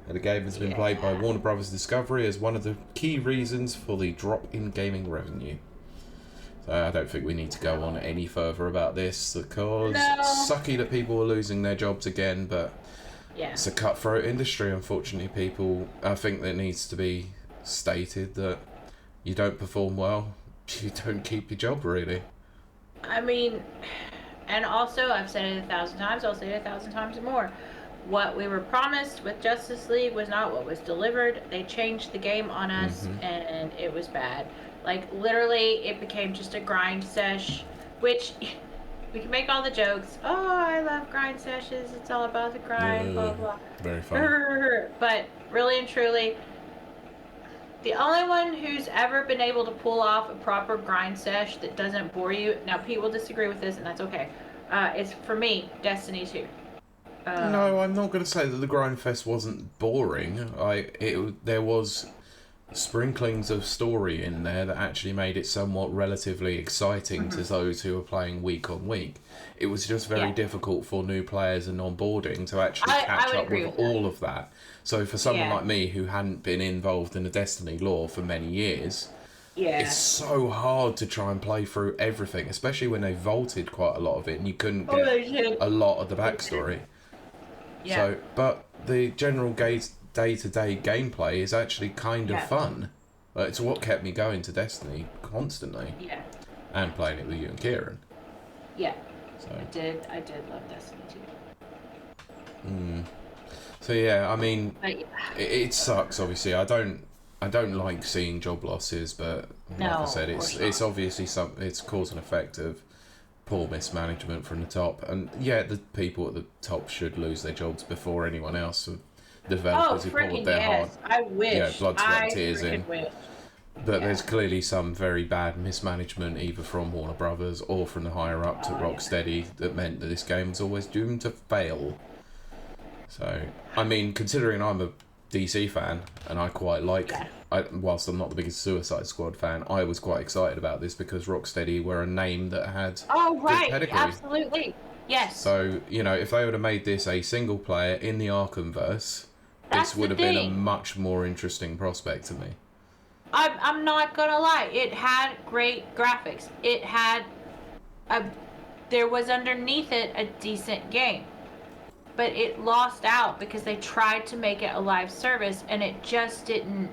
The game has been played by Warner Bros. Discovery as one of the key reasons for the drop in gaming revenue. So I don't think we need to go on any further about this, because sucky that people are losing their jobs again, but it's a cutthroat industry, unfortunately, people. I think that needs to be stated that you don't perform well, you don't keep your job, really. I mean, And also, I've said it 1,000 times, I'll say it 1,000 times more. What we were promised with Justice League was not what was delivered. They changed the game on us, and it was bad. Like, literally, it became just a grind sesh, which we can make all the jokes. Oh, I love grind sessions. It's all about the grind, blah, blah. Very fun. But really and truly, the only one who's ever been able to pull off a proper grind sesh that doesn't bore you, now Pete will disagree with this, and that's okay, is, for me, Destiny 2. No, I'm not going to say that the Grindfest wasn't boring. There was sprinklings of story in there that actually made it somewhat relatively exciting to those who were playing week on week. It was just very difficult for new players and onboarding to actually catch up with all of that. So for someone like me who hadn't been involved in the Destiny lore for many years, it's so hard to try and play through everything, especially when they vaulted quite a lot of it and you couldn't get a lot of the backstory. Yeah. So, but the general day-to-day gameplay is actually kind of fun. It's what kept me going to Destiny constantly. Yeah. And playing it with you and Kieran. Yeah. So. I did love Destiny 2. So yeah, I mean, it sucks. Obviously, I don't like seeing job losses, but like I said, it's obviously it's cause and effect of poor mismanagement from the top, and the people at the top should lose their jobs before anyone else. Developers who poured their heart, I wish, blood, sweat, and tears in. Wish. But there's clearly some very bad mismanagement, either from Warner Brothers or from the higher up to Rocksteady, that meant that this game was always doomed to fail. So, I mean, considering I'm a DC fan and I quite like, whilst I'm not the biggest Suicide Squad fan, I was quite excited about this because Rocksteady were a name that had good pedigree. Absolutely, yes. So, if they would have made this a single player in the Arkhamverse, this would have been a much more interesting prospect to me. I'm not gonna lie, it had great graphics. It had there was underneath it a decent game. But it lost out because they tried to make it a live service and it just didn't.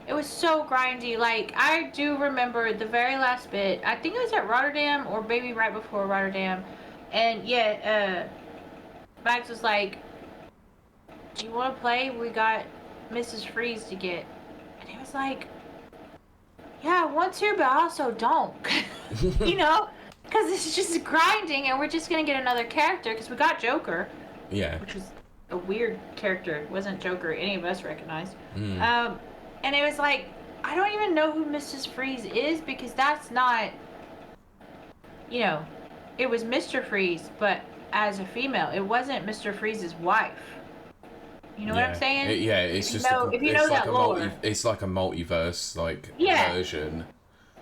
It was so grindy. Like, I do remember the very last bit. I think it was at Rotterdam or maybe right before Rotterdam. And Max was like, do you want to play? We got Mrs. Freeze to get. And he was like, yeah, I want to, but I also don't. Because it's just grinding, and we're just going to get another character, because we got Joker. Yeah. Which was a weird character. It wasn't Joker any of us recognized. And it was like, I don't even know who Mrs. Freeze is, because that's not, it was Mr. Freeze, but as a female. It wasn't Mr. Freeze's wife. You know what I'm saying? It's just it's like a multiverse version.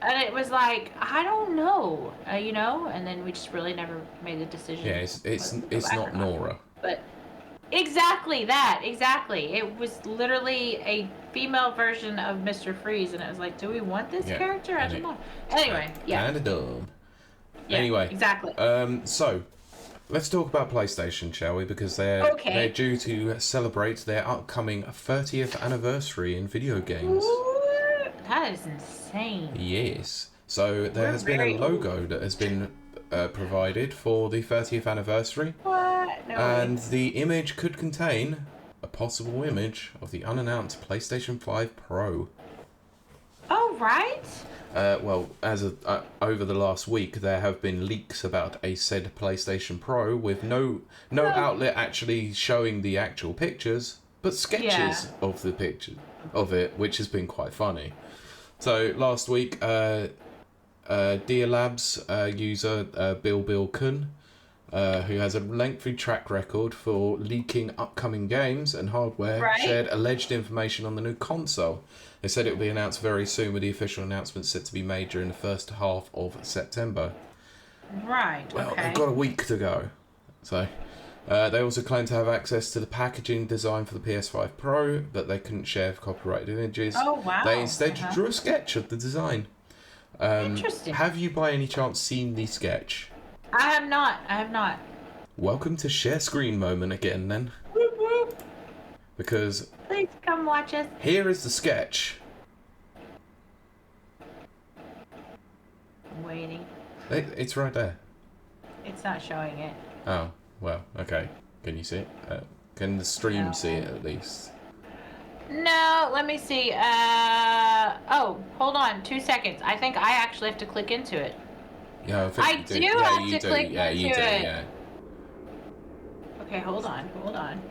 And it was like, I don't know, and then we just really never made the decision. Yeah, it's not Nora. But exactly. It was literally a female version of Mr. Freeze, and it was like, do we want this character? I don't know. Anyway, Kind of dumb. Yeah, anyway. Exactly. So, let's talk about PlayStation, shall we? Because they're due to celebrate their upcoming 30th anniversary in video games. Ooh, that is insane. Yes. So there has been a logo that has been provided for the 30th anniversary. What? No and the image could contain a possible image of the unannounced PlayStation 5 Pro. Oh, right. Well, over the last week, there have been leaks about a said PlayStation Pro with no outlet actually showing the actual pictures, but sketches of the picture of it, which has been quite funny. So last week, Dear Labs user Bill Kun, who has a lengthy track record for leaking upcoming games and hardware, shared alleged information on the new console. They said it will be announced very soon, with the official announcement set to be made during the first half of September. Right, Well, they've got a week to go. So, they also claim to have access to the packaging design for the PS5 Pro, but they couldn't share copyrighted images. Oh, wow. They instead drew a sketch of the design. Interesting. Have you by any chance seen the sketch? I have not. Welcome to share screen moment again, then. Whoop, whoop. Because... Please come watch us. Here is the sketch. I'm waiting. It's right there. It's not showing it. Oh, well, okay. Can you see it? Can the stream see it at least? No, let me see. Oh, hold on 2 seconds. I think I actually have to click into it. Yeah, I think I you do. do Yeah, have you to do. click Yeah, into you do. it. Yeah. Okay, hold on.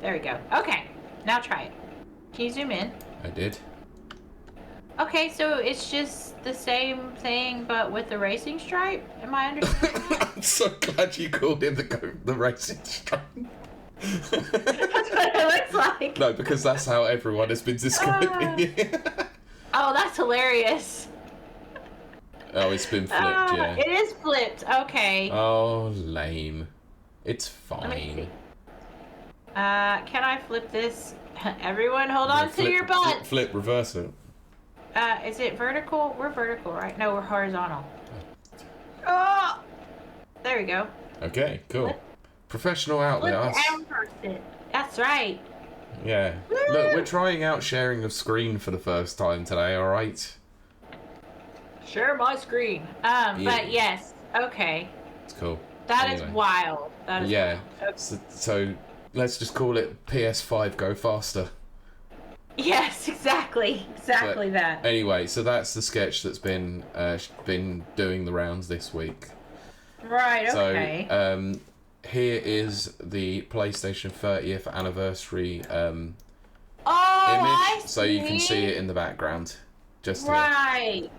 There we go. Okay, now try it. Can you zoom in? I did. Okay, so it's just the same thing, but with the racing stripe? Am I understanding that? I'm so glad you called in the racing stripe. That's what it looks like. No, because that's how everyone has been describing it. Oh, that's hilarious. Oh, it's been flipped, yeah. It is flipped. Okay. Oh, lame. It's Let me see. fine. Can I flip this? Everyone, hold on to your butts. Flip, reverse it. Is it vertical? We're vertical, right? No, we're horizontal. Oh! There we go. Okay, cool. Flip. Professional outlet. And reverse it. That's right. Yeah. Woo! Look, we're trying out sharing of screen for the first time today, alright? Share my screen. But yes. Okay. It's cool. That is wild. That is yeah. wild. Okay. So let's just call it PS5 Go Faster. Yes, exactly. Exactly that. Anyway, so that's the sketch that's been doing the rounds this week. Right, okay. So, here is the PlayStation 30th anniversary image, I so you can see it in the background. Just here.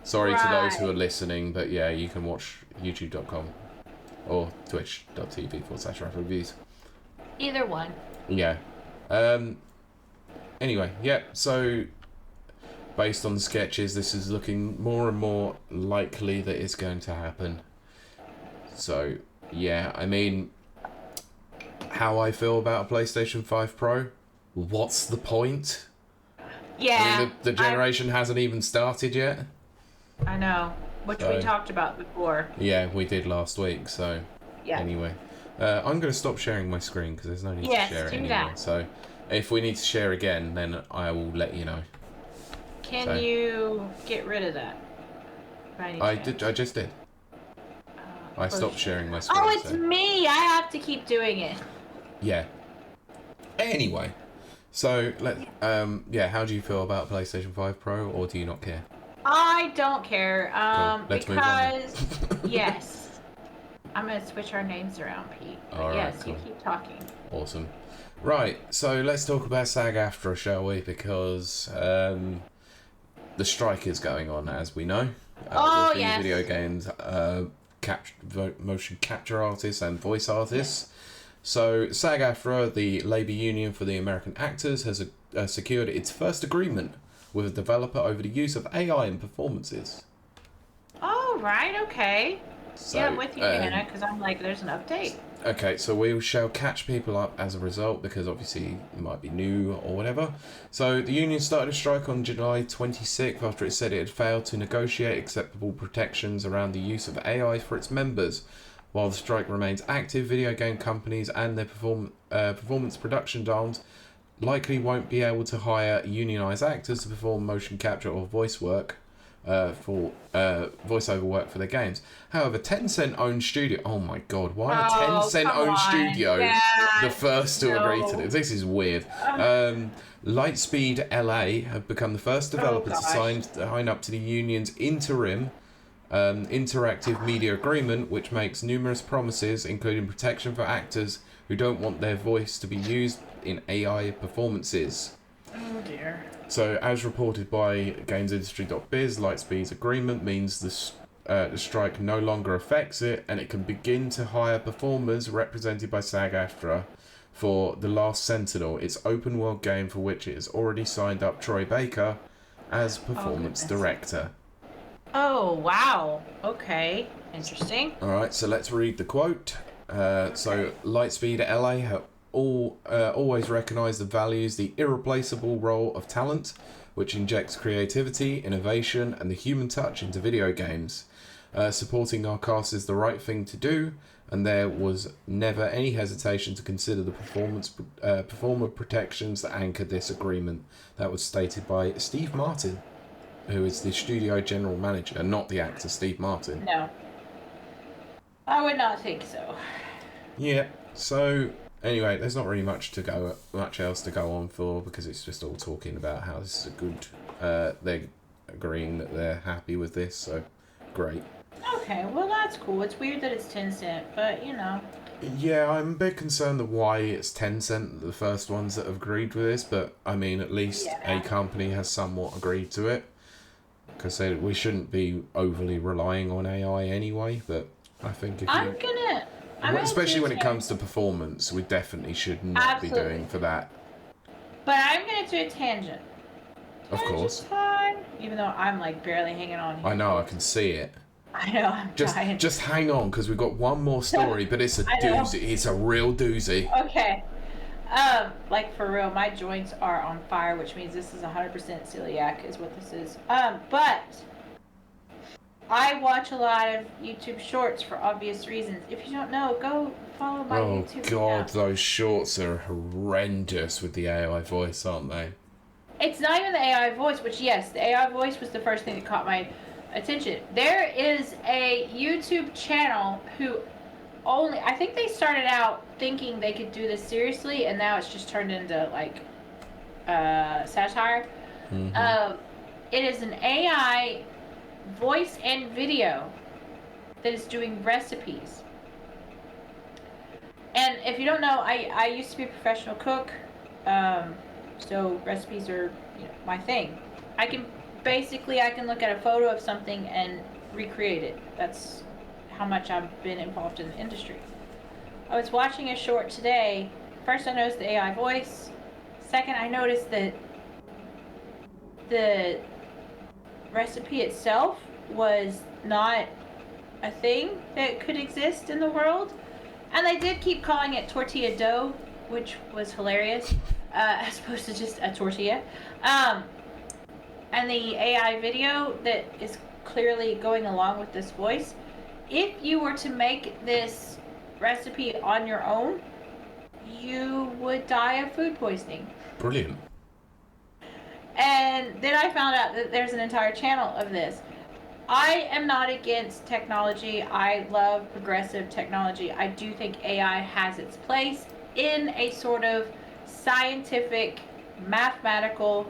Sorry to those who are listening, but yeah, you can watch youtube.com or twitch.tv/reviews. Either one. Yeah. Anyway, yeah, so based on the sketches, this is looking more and more likely that it's going to happen. So, yeah, I mean, how I feel about a PlayStation 5 Pro, what's the point? Yeah. I mean, the generation hasn't even started yet. I know, which we talked about before. Yeah, we did last week, so yeah. Anyway. I'm going to stop sharing my screen because there's no need to share it anymore. That. So, if we need to share again, then I will let you know. Can you get rid of that? I just did. I stopped sharing my screen. Oh, it's me! I have to keep doing it. Yeah. Anyway, so yeah, how do you feel about PlayStation 5 Pro, or do you not care? I don't care. Cool. Let's move on. Yes. I'm gonna switch our names around, Pete. All right, cool. You keep talking. Awesome. Right, so let's talk about SAG-AFTRA, shall we? Because the strike is going on, as we know. With the video games, motion capture artists and voice artists. So SAG-AFTRA, the labour union for the American actors, has secured its first agreement with a developer over the use of AI in performances. Oh, right, okay. So, yeah, I'm with you, Hannah, because I'm like, there's an update. Okay, so we shall catch people up as a result, because obviously it might be new or whatever. So the union started a strike on July 26th after it said it had failed to negotiate acceptable protections around the use of AI for its members. While the strike remains active, video game companies and their performance production arms likely won't be able to hire unionised actors to perform motion capture or voice work for voiceover work for their games. However, Tencent owned studio. Oh my god, why are Tencent owned studios the first to agree to this? This is weird. Lightspeed LA have become the first developer to sign up to the union's interim interactive media agreement, which makes numerous promises, including protection for actors who don't want their voice to be used in AI performances. Oh dear. So, as reported by GamesIndustry.biz, Lightspeed's agreement means the strike no longer affects it, and it can begin to hire performers represented by SAG-AFTRA for The Last Sentinel, its open-world game for which it has already signed up Troy Baker as performance director. Oh, wow. Okay. Interesting. Alright, so let's read the quote. So, Lightspeed LA have always recognise the values, the irreplaceable role of talent, which injects creativity, innovation, and the human touch into video games. Supporting our cast is the right thing to do, and there was never any hesitation to consider the performer protections that anchored this agreement. That was stated by Steve Martin, who is the studio general manager, not the actor Steve Martin. No. I would not think so. Yeah. So anyway, there's not really much else to go on for because it's just all talking about how this is a good. They're agreeing that they're happy with this, so great. Okay, well that's cool. It's weird that it's 10 cent, but you know. Yeah, I'm a bit concerned that why it's 10 cent, the first ones that have agreed with this, but I mean, at least a company has somewhat agreed to it. Because we shouldn't be overly relying on AI anyway, but I think if especially when it comes to performance, we definitely should not be doing for that. But I'm going to do a tangent. Of course. Time, even though I'm like barely hanging on here. I know, I can see it. I know, I'm trying. Just hang on, because we've got one more story, but it's a doozy. It's a real doozy. Okay. Like for real, my joints are on fire, which means this is 100% celiac is what this is. But I watch a lot of YouTube shorts for obvious reasons. If you don't know, go follow my YouTube God, account. those shorts are horrendous with the AI voice, aren't they? It's not even the AI voice, which yes, the AI voice was the first thing that caught my attention. There is a YouTube channel who I think they started out thinking they could do this seriously, and now it's just turned into like satire. Mm-hmm. It is an AI voice and video that is doing recipes. And if you don't know, I used to be a professional cook, so recipes are my thing. I can look at a photo of something and recreate it. That's how much I've been involved in the industry. I was watching a short today. First, I noticed the AI voice. Second, I noticed that the recipe itself was not a thing that could exist in the world. And they did keep calling it tortilla dough, which was hilarious, as opposed to just a tortilla. And the AI video that is clearly going along with this voice, if you were to make this recipe on your own, you would die of food poisoning. Brilliant. And then I found out that there's an entire channel of this. I am not against technology. I love progressive technology. I do think AI has its place in a sort of scientific, mathematical,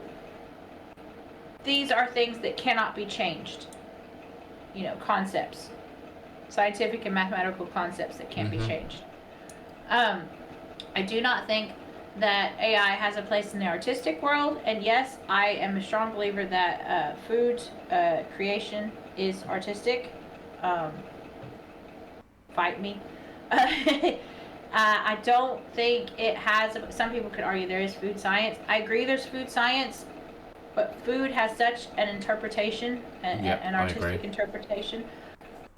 these are things that cannot be changed. Concepts. Scientific and mathematical concepts that can't be changed. I do not think that AI has a place in the artistic world, and yes, I am a strong believer that food creation is artistic. Fight me. I don't think it has. Some people could argue there is food science. I agree there's food science, but food has such an interpretation, an artistic interpretation.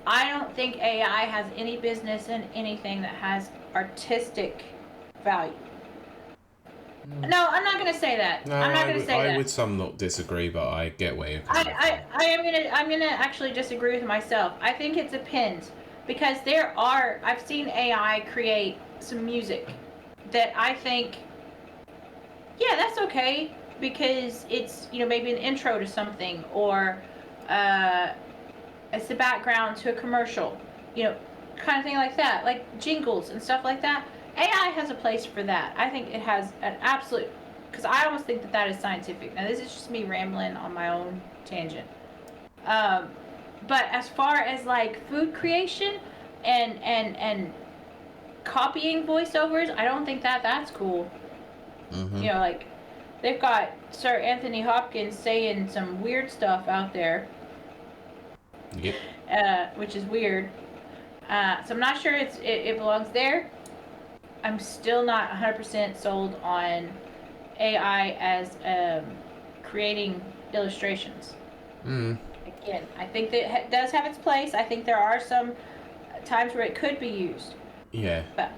I don't think AI has any business in anything that has artistic value. No, I'm not going to say that. No, I'm not going to say that. I would somewhat disagree, but I get where you're coming from. I'm gonna actually disagree with myself. I think it depends, because I've seen AI create some music that I think, yeah, that's okay, because it's maybe an intro to something, or it's the background to a commercial, kind of thing like that, like jingles and stuff like that. AI has a place for that. I think it has an absolute, because I almost think that is scientific. Now this is just me rambling on my own tangent. But as far as like food creation and copying voiceovers, I don't think that's cool. Mm-hmm. Like they've got Sir Anthony Hopkins saying some weird stuff out there. Yep. Which is weird. So I'm not sure it belongs there. I'm still not 100% sold on AI as creating illustrations. Again, I think that it does have its place. I think there are some times where it could be used. Yeah. But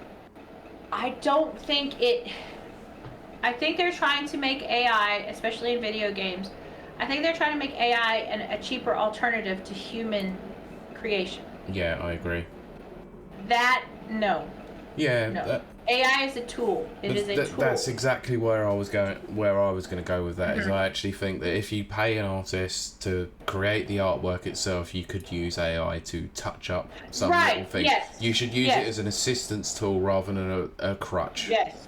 I don't think it... I think they're trying to make AI, especially in video games, I think they're trying to make AI a cheaper alternative to human creation. Yeah, I agree. That, no. Yeah. No. AI is a tool. It is a tool. That's exactly where I was going. Where I was going to go with that is I actually think that if you pay an artist to create the artwork itself, you could use AI to touch up some little things. Yes. You should use it as an assistance tool rather than a crutch. Yes.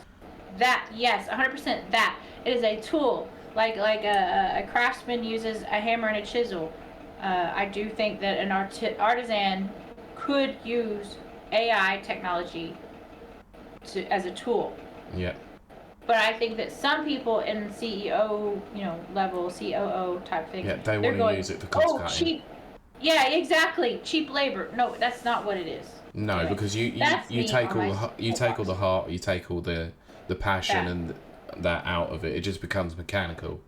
100% that. It is a tool. Like a craftsman uses a hammer and a chisel. I do think that an artisan could use AI technology as a tool. Yeah. But I think that some people in CEO, level, COO type thing, they want to use it for cost cutting. Cheap. Yeah, exactly. Cheap labor. No, that's not what it is. No, anyway, because you take all the heart, you take all the passion and that out of it. It just becomes mechanical.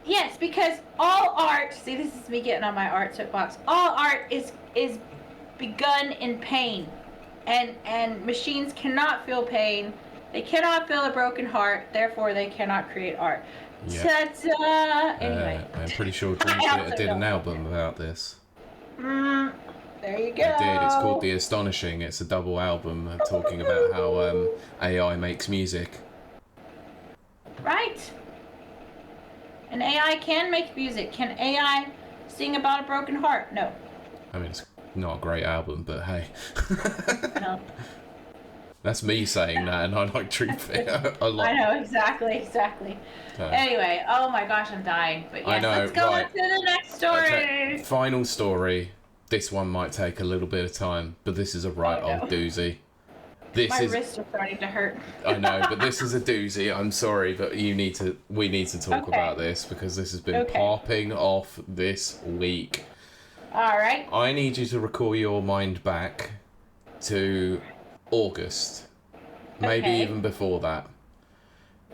Yes, because all art. See, this is me getting on my art soapbox. All art is begun in pain. And machines cannot feel pain. They cannot feel a broken heart. Therefore, they cannot create art. Yeah. Ta-da! Anyway. I'm pretty sure Dream Theater did an album about this. There you go. It did. It's called The Astonishing. It's a double album talking about how AI makes music. Right. And AI can make music. Can AI sing about a broken heart? No. I mean, it's not a great album, but hey. No. That's me saying that, and I like Dream Theater a lot. I know, exactly. Anyway, oh my gosh, I'm dying. But yes, let's go on to the next story. Okay. Final story. This one might take a little bit of time, but this is a old doozy. My wrists are starting to hurt. I know, but this is a doozy. I'm sorry, but we need to talk about this because this has been popping off this week. All right. I need you to recall your mind back to August, maybe even before that.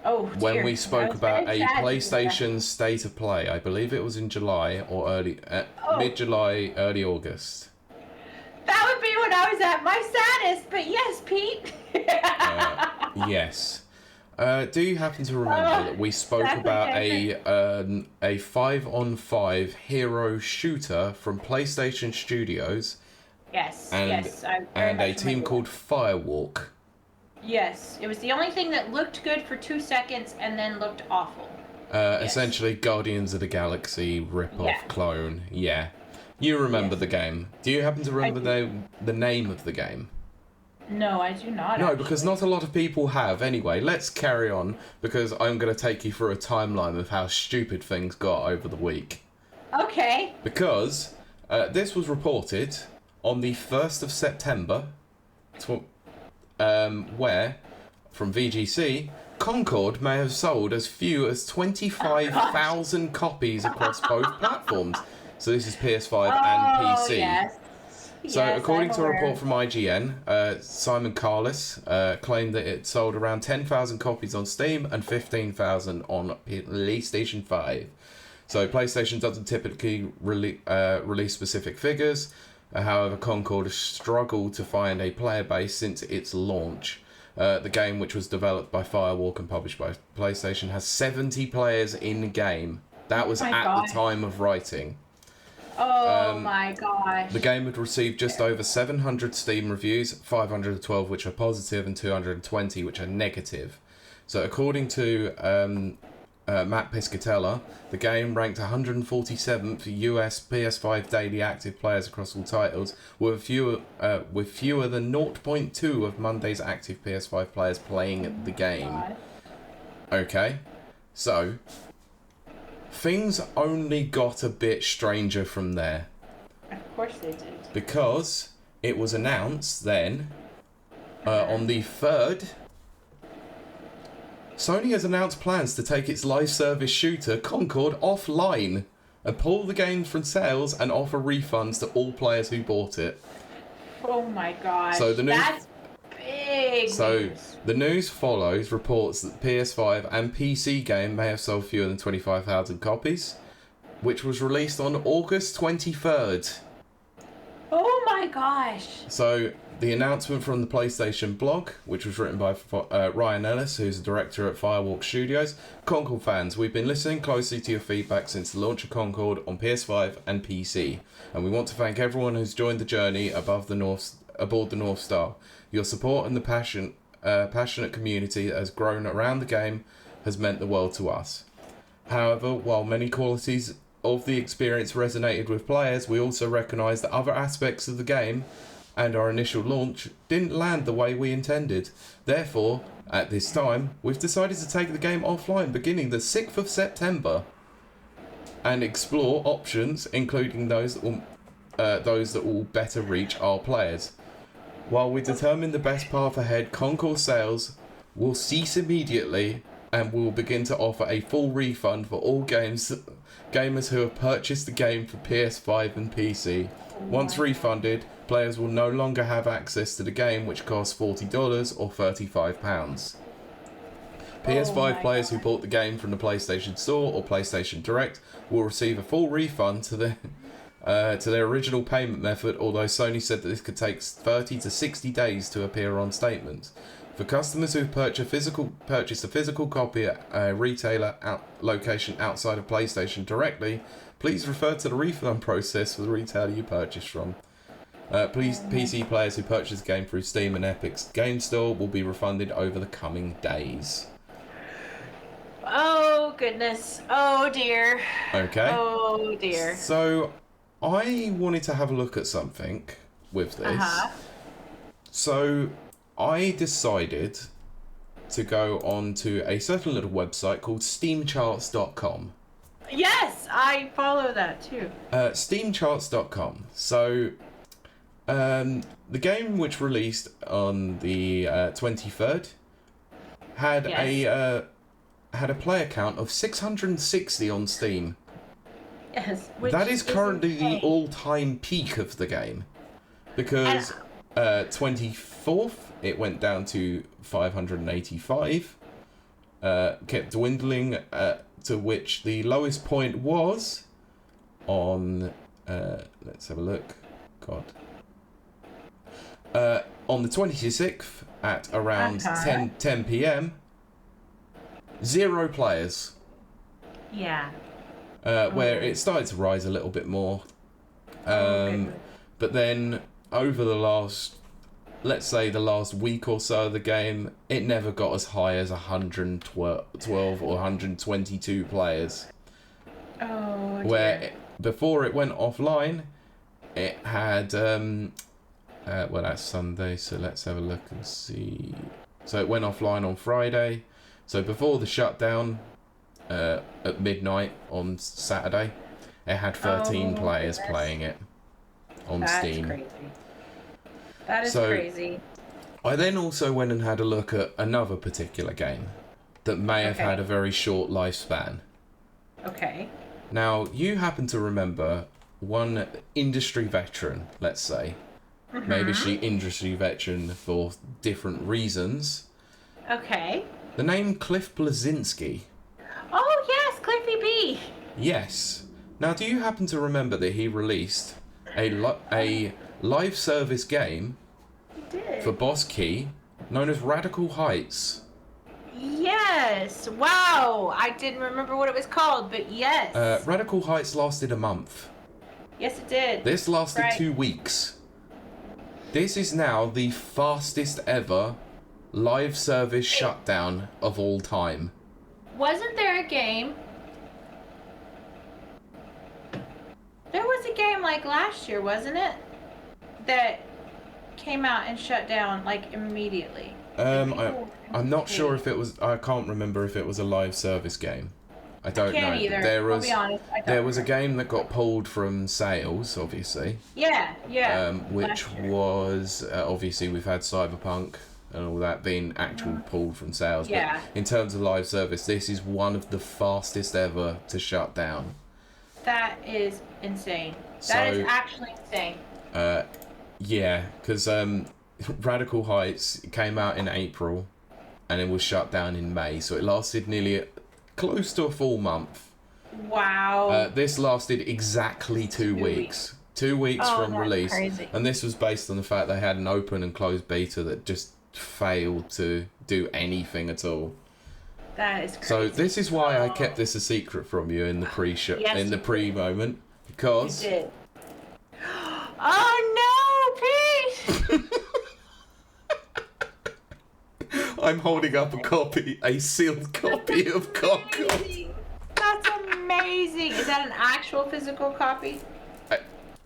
Oh, dear. When we spoke about a PlayStation State of Play, I believe it was in July or mid-July, early August. That would be when I was at my saddest, but yes, Pete. Yes. Do you happen to remember that we spoke about a 5-on-5 hero shooter from PlayStation Studios? Yes, and a team called Firewalk. Yes, it was the only thing that looked good for 2 seconds and then looked awful. Essentially, Guardians of the Galaxy rip-off clone. Yeah. You remember the game. Do you happen to remember the name of the game? No, I do not. No, because not a lot of people have. Anyway, let's carry on, because I'm going to take you through a timeline of how stupid things got over the week. Okay. Because this was reported on the 1st of September, where, from VGC, Concord may have sold as few as 25,000 copies across both platforms. So this is PS5 and PC. Yes. So according to a report from IGN, Simon Carlis claimed that it sold around 10,000 copies on Steam and 15,000 on PlayStation 5. So PlayStation doesn't typically release specific figures. However, Concord has struggled to find a player base since its launch. The game, which was developed by Firewalk and published by PlayStation, has 70 players in the game. That was at the time of writing. Oh my gosh. The game had received just over 700 Steam reviews, 512 which are positive and 220 which are negative. So according to Matt Piscatella, the game ranked 147th US PS5 daily active players across all titles, with fewer than 0.2 of Monday's active PS5 players playing the game. Okay, so things only got a bit stranger from there. Of course they did. Because it was announced then, on the 3rd, Sony has announced plans to take its live service shooter Concord offline and pull the game from sales and offer refunds to all players who bought it. Oh my gosh. So that's big news. The news follows reports that PS5 and PC game may have sold fewer than 25,000 copies, which was released on August 23rd. Oh my gosh. So the announcement from the PlayStation blog, which was written by Ryan Ellis, who's the director at Firewalk Studios. Concord fans, we've been listening closely to your feedback since the launch of Concord on PS5 and PC, and we want to thank everyone who's joined the journey above the North aboard the North Star. Your support and the passionate community that has grown around the game has meant the world to us. However, while many qualities of the experience resonated with players, we also recognise that other aspects of the game and our initial launch didn't land the way we intended. Therefore, at this time, we've decided to take the game offline beginning the 6th of September and explore options, including those that will better reach our players. While we determine the best path ahead, Concourse sales will cease immediately and we will begin to offer a full refund for all gamers who have purchased the game for PS5 and PC. Once refunded, players will no longer have access to the game, which costs $40 or £35. PS5 players who bought the game from the PlayStation Store or PlayStation Direct will receive a full refund to their original payment method, although Sony said that this could take 30 to 60 days to appear on statements. For customers who've purchased a physical copy at a retailer location outside of PlayStation directly, please refer to the refund process for the retailer you purchased from. Please, PC players who purchase the game through Steam and Epic's Game Store will be refunded over the coming days. Oh, goodness. Oh, dear. Okay. Oh, dear. So, I wanted to have a look at something with this. So, I decided to go on to a certain little website called steamcharts.com. Yes, I follow that too. Steamcharts.com. So, the game which released on the 23rd had a player count of 660 on Steam. Yes. That is currently the all-time peak of the game, because 24th it went down to 585, kept dwindling, to which the lowest point was on let's have a look. On the 26th at around 10 p.m. 0 players. Yeah. Where it started to rise a little bit more. But then over the last, let's say the last week or so of the game, it never got as high as 112 or 122 players. Oh, dear. Where before it went offline, it had, well, that's Sunday, so let's have a look and see. So it went offline on Friday. So before the shutdown, at midnight on Saturday, it had 13 players playing it on Steam. Crazy. That is crazy. I then also went and had a look at another particular game that may have had a very short lifespan. Okay. Now, you happen to remember one industry veteran, let's say. Maybe she industry veteran for different reasons. Okay. The name Cliff Blazinski. Oh, yes, Cliffy B. Yes. Now, do you happen to remember that he released a live service game for Boss Key known as Radical Heights? Yes. Wow. I didn't remember what it was called, but yes. Radical Heights lasted a month. Yes, it did. This lasted 2 weeks. This is now the fastest ever live service shutdown of all time. Wasn't there a game? There was a game like last year, wasn't it? That came out and shut down like immediately. I'm not sure if it was. I can't remember if it was a live service game. I don't know. Either. There was. I'll be honest, there was a game that got pulled from sales, obviously. Yeah. Which was obviously we've had Cyberpunk and all that being actually pulled from sales. Yeah. But in terms of live service, this is one of the fastest ever to shut down. That is insane. That is actually insane. Yeah, because Radical Heights came out in April and it was shut down in May, so it lasted nearly close to a full month. Wow. This lasted exactly 2 weeks. 2 weeks from release. Crazy. And this was based on the fact they had an open and closed beta that just failed to do anything at all. That is crazy. So this is why I kept this a secret from you in the pre-show, in the pre-moment, because you did. Oh no, Pete! I'm holding up a sealed copy of Concord. That's amazing. Is that an actual physical copy?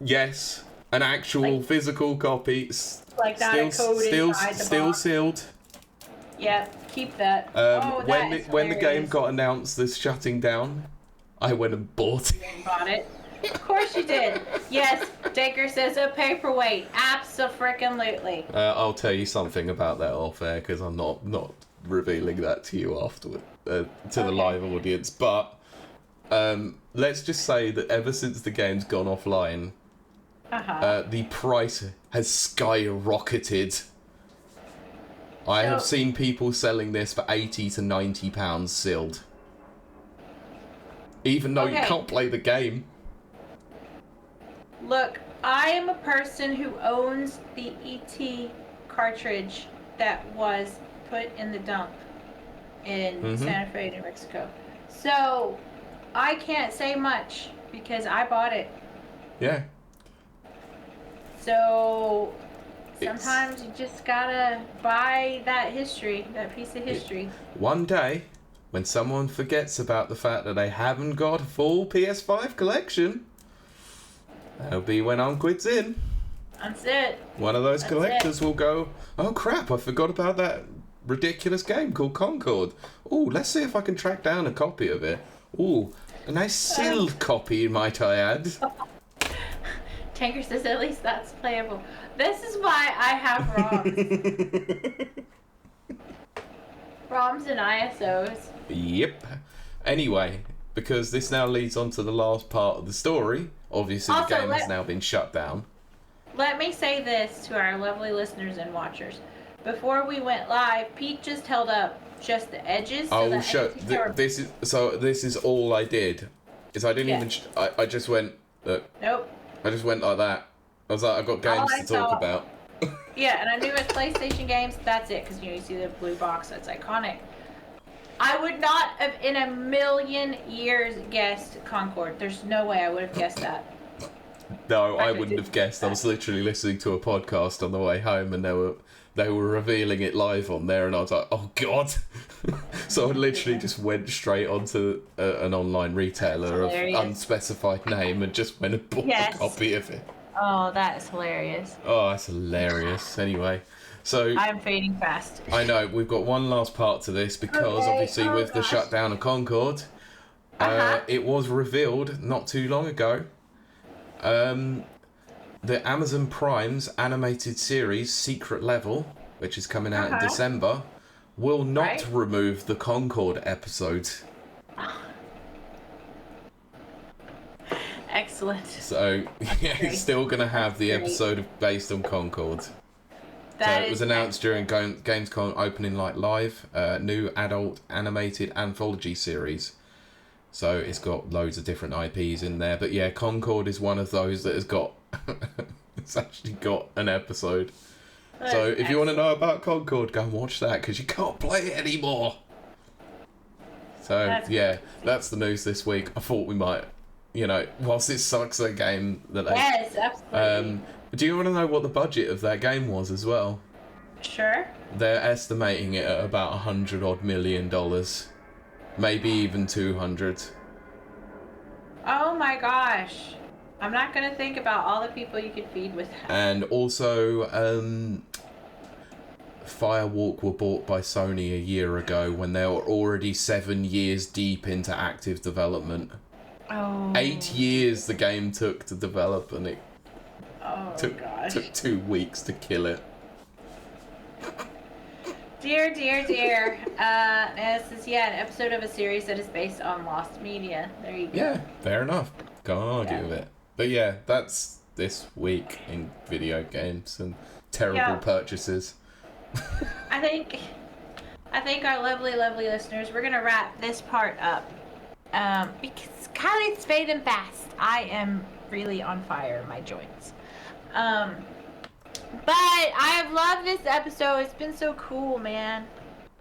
Yes, an actual physical copy. Like that Still sealed. Yep, keep that. When the game got announced as shutting down, I went and bought it. Bought it. Of course you did. Yes, Daker says a paperweight. Abso-frickin-lutely. I'll tell you something about that off air because I'm not revealing that to you afterward to the live audience. But let's just say that ever since the game's gone offline, the price has skyrocketed. I have seen people selling this for £80 to £90 sealed. Even though you can't play the game. Look, I am a person who owns the ET cartridge that was put in the dump in Santa Fe, New Mexico. So, I can't say much because I bought it. Yeah. So, sometimes you just gotta buy that history, that piece of history. One day, when someone forgets about the fact that they haven't got a full PS5 collection, that'll be when Unquid's in. That's it. One of those collectors will go, oh crap, I forgot about that ridiculous game called Concord. Ooh, let's see if I can track down a copy of it. Ooh, a nice sealed copy, might I add. Tanker says at least that's playable. This is why I have ROMs. ROMs and ISOs. Yep. Anyway, because this now leads on to the last part of the story. Obviously, the game has now been shut down. Let me say this to our lovely listeners and watchers. Before we went live, Pete just held up just the edges. I will show. This is all I did. Is I didn't even. I just went. Look. Nope. I just went like that. I was like, I've got games to talk about. Yeah, and I knew it was PlayStation games. That's it, because you see the blue box. That's iconic. I would not have in a million years guessed Concord. There's no way I would have guessed that. No, I wouldn't have guessed. I was literally listening to a podcast on the way home, and they were revealing it live on there, and I was like, oh god. So I literally just went straight onto an online retailer of unspecified name and just went and bought a copy of it. Oh, that is hilarious. Oh, that's hilarious. Anyway, so I'm fading fast. I know we've got one last part to this because obviously with the shutdown of Concord, it was revealed not too long ago. The Amazon Prime's animated series Secret Level, which is coming out in December, will not remove the Concord episode. Excellent. So it's still going to have the episode based on Concord. So it was announced during Gamescom opening night live, new adult animated anthology series. So it's got loads of different IPs in there. But yeah, Concord is one of those that has got... it's actually got an episode. So if you want to know about Concord, go and watch that, because you can't play it anymore. So that's the news this week. I thought we might, whilst it sucks a game that they... Yes, absolutely. Do you want to know what the budget of that game was as well? Sure. They're estimating it at about $100 million. Maybe even 200. Oh my gosh. I'm not going to think about all the people you could feed with that. And also, Firewalk were bought by Sony a year ago when they were already 7 years deep into active development. Oh. 8 years the game took to develop, and it took 2 weeks to kill it. Dear. This is an episode of a series that is based on lost media. There you go. Yeah, fair enough. Can't argue with it. But yeah, that's this week in video games and terrible purchases. I think our lovely listeners, we're gonna wrap this part up. Because Kiley's fading fast. I am really on fire in my joints. But I have loved this episode. It's been so cool, man.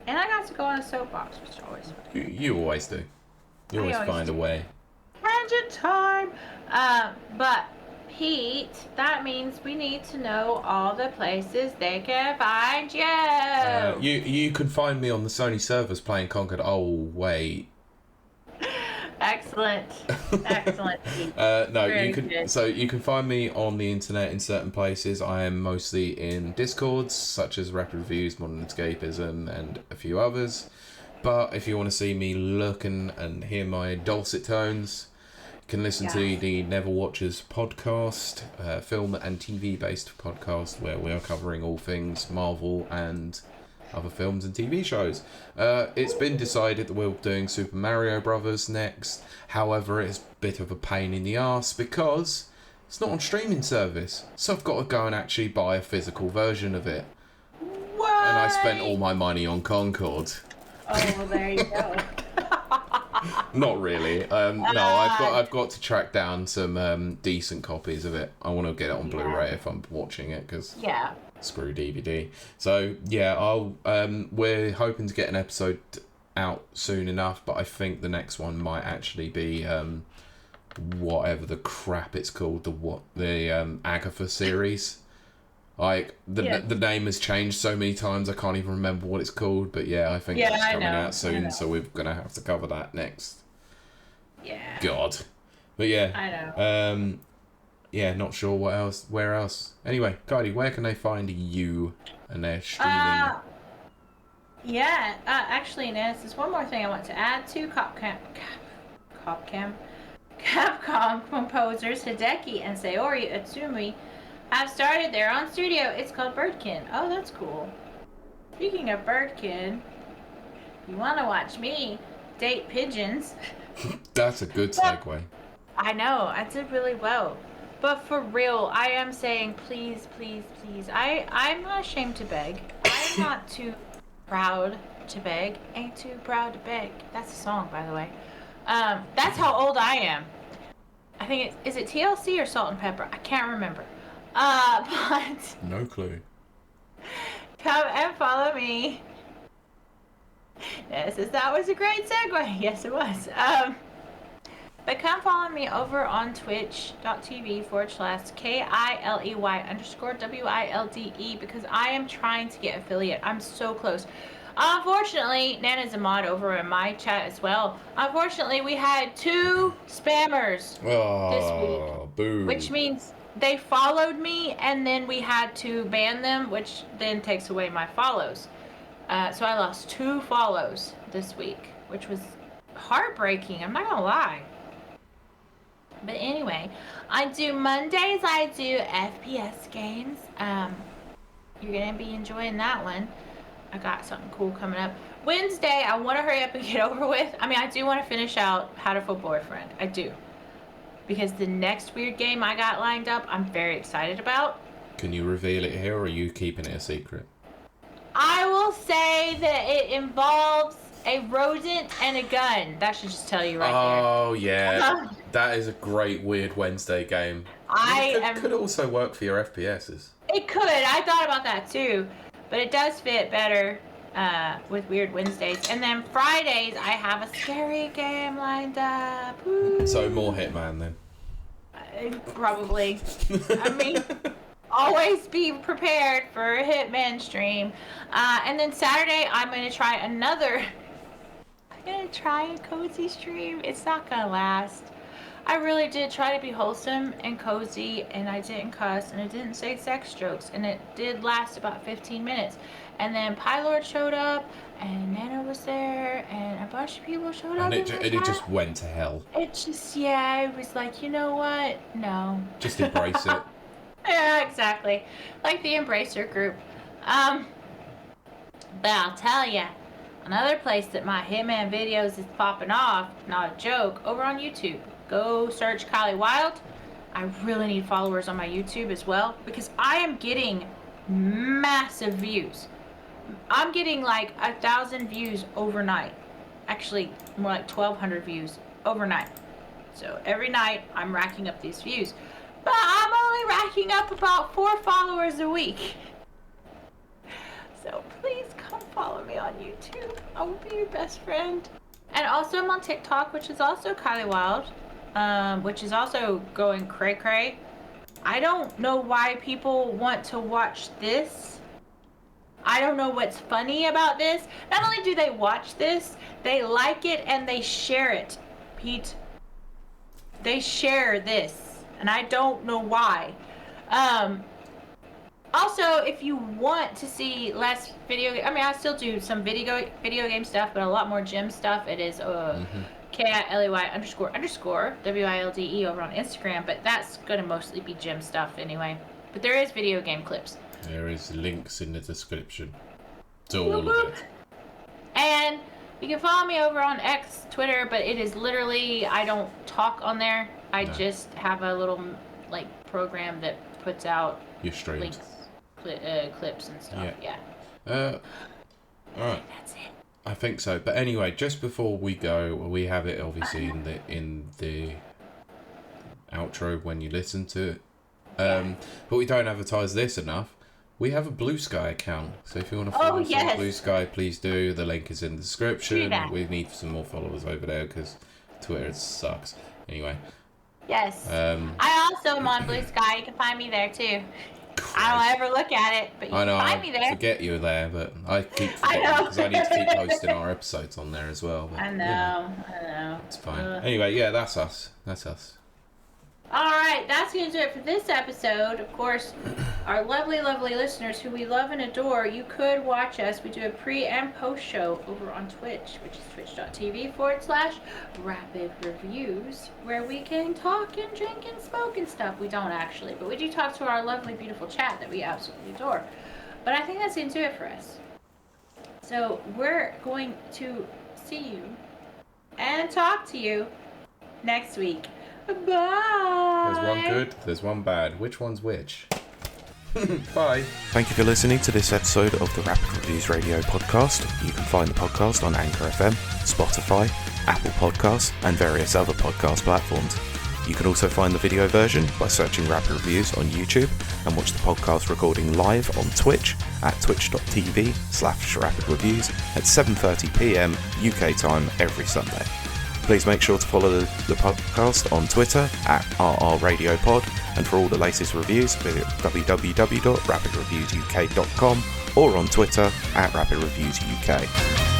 And I got to go on a soapbox, which is always fun. You always do. You always find a way. Tangent time. But Pete, that means we need to know all the places they can find you. You can find me on the Sony servers playing Conquered. Oh, wait. Excellent. Excellent, Pete. No, Very you can. good. So you can find me on the internet in certain places. I am mostly in Discords, such as Rapid Reviews, Modern Escapism, and a few others. But if you want to see me look and hear my dulcet tones, you can listen to the Never Watchers podcast, film and TV based podcast, where we are covering all things Marvel and other films and TV shows. It's been decided that we're doing Super Mario Brothers next. However, it's a bit of a pain in the arse because it's not on streaming service. So I've got to go and actually buy a physical version of it. What? And I spent all my money on Concord. Oh, well, there you go. Not really. No, I've got to track down some decent copies of it. I want to get it on Blu-ray if I'm watching it, because screw DVD. So yeah, we're hoping to get an episode out soon enough, but I think the next one might actually be whatever the crap it's called, the Agatha series. Like the name has changed so many times I can't even remember what it's called, but yeah, I think that's coming out soon, so we're gonna have to cover that next. Yeah. God. But yeah. I know. Yeah, not sure where else. Anyway, Kylie, where can they find you and their streaming? Actually, Nancy, there's one more thing I want to add to Capcom composers Hideki and Sayori Utsumi have started their own studio. It's called Birdkin. Oh, that's cool. Speaking of Birdkin, you want to watch me date pigeons? That's a good segue. I know, I did really well. But for real, I am saying, please, please, please. I'm not ashamed to beg. I'm not too proud to beg. Ain't too proud to beg. That's a song, by the way. That's how old I am. I think is it TLC or Salt and Pepper? I can't remember. But no clue. Come and follow me. Yes, that was a great segue. Yes, it was. But come follow me over on twitch.tv/KILEY_WILDE because I am trying to get affiliate. I'm so close. Unfortunately, Nana's a mod over in my chat as well. Unfortunately, we had 2 spammers this week. Boo. Which means they followed me and then we had to ban them, which then takes away my follows. So I lost 2 follows this week, which was heartbreaking. I'm not gonna lie. But anyway, Mondays I do FPS games. You're gonna be enjoying that one. I got something cool coming up. Wednesday, I want to hurry up and get over with. I mean, I do want to finish out Hatoful Boyfriend. I do. Because the next weird game I got lined up, I'm very excited about. Can you reveal it here, or are you keeping it a secret? I will say that it involves a rodent and a gun. That should just tell you right there. Oh, yeah. That is a great Weird Wednesday game. It could also work for your FPSs. It could. I thought about that too. But it does fit better with Weird Wednesdays. And then Fridays, I have a scary game lined up. Ooh. So more Hitman then? Probably. I mean, always be prepared for a Hitman stream. And then Saturday, I'm going to try a cozy stream. It's not going to last. I really did try to be wholesome and cozy, and I didn't cuss, and I didn't say sex jokes, and it did last about 15 minutes. And then Pylord showed up, and Nana was there, and a bunch of people showed up. And it just went to hell. It just, it was like, you know what? No. Just embrace it. Yeah, exactly. Like the Embracer group. But I'll tell ya, another place that my Hitman videos is popping off, not a joke, over on YouTube. Go search Kylie Wilde. I really need followers on my YouTube as well because I am getting massive views. I'm getting like 1,000 views overnight. Actually, more like 1,200 views overnight. So every night I'm racking up these views. But I'm only racking up about 4 followers a week. So please come follow me on YouTube. I will be your best friend. And also I'm on TikTok, which is also Kylie Wilde. Which is also going cray-cray. I don't know why people want to watch this. I don't know what's funny about this. Not only do they watch this, they like it and they share it. Pete, they share this, and I don't know why. Also, if you want to see less I still do some video game stuff, but a lot more gym stuff. It is KILEY__WILDE over on Instagram, but that's gonna mostly be gym stuff anyway. But there is video game clips. There is links in the description to all of it. And you can follow me over on X, Twitter, but it is literally, I don't talk on there. I just have a little program that puts out your streams, links, clips and stuff. Yeah. All right. That's it. I think so. But anyway, just before we go, we have it obviously in the outro when you listen to it. But we don't advertise this enough. We have a Blue Sky account, so if you want to follow us on Blue Sky, please do. The link is in the description. We need some more followers over there because Twitter sucks. Anyway. Yes. I also am on Blue Sky. You can find me there too. Christ. I don't ever look at it, but you can find me there. I forget you're there, but I keep forgetting because I need to keep posting our episodes on there as well. But, I know. It's fine. Anyway, yeah, that's us. Alright, that's going to do it for this episode. Of course, our lovely, lovely listeners who we love and adore, you could watch us. We do a pre- and post-show over on Twitch, which is twitch.tv/Rapid Reviews, where we can talk and drink and smoke and stuff. We don't actually, but we do talk to our lovely, beautiful chat that we absolutely adore. But I think that's going to do it for us. So we're going to see you and talk to you next week. Bye. There's one good, there's one bad. Which one's which? Bye. Thank you for listening to this episode of the Rapid Reviews Radio podcast. You can find the podcast on Anchor FM, Spotify, Apple Podcasts, and various other podcast platforms. You can also find the video version by searching Rapid Reviews on YouTube and watch the podcast recording live on Twitch at twitch.tv/Rapid Reviews at 7:30 p.m. UK time every Sunday. Please make sure to follow the podcast on Twitter at RRRadiopod, and for all the latest reviews, visit www.rapidreviewsuk.com or on Twitter at RapidReviewsUK.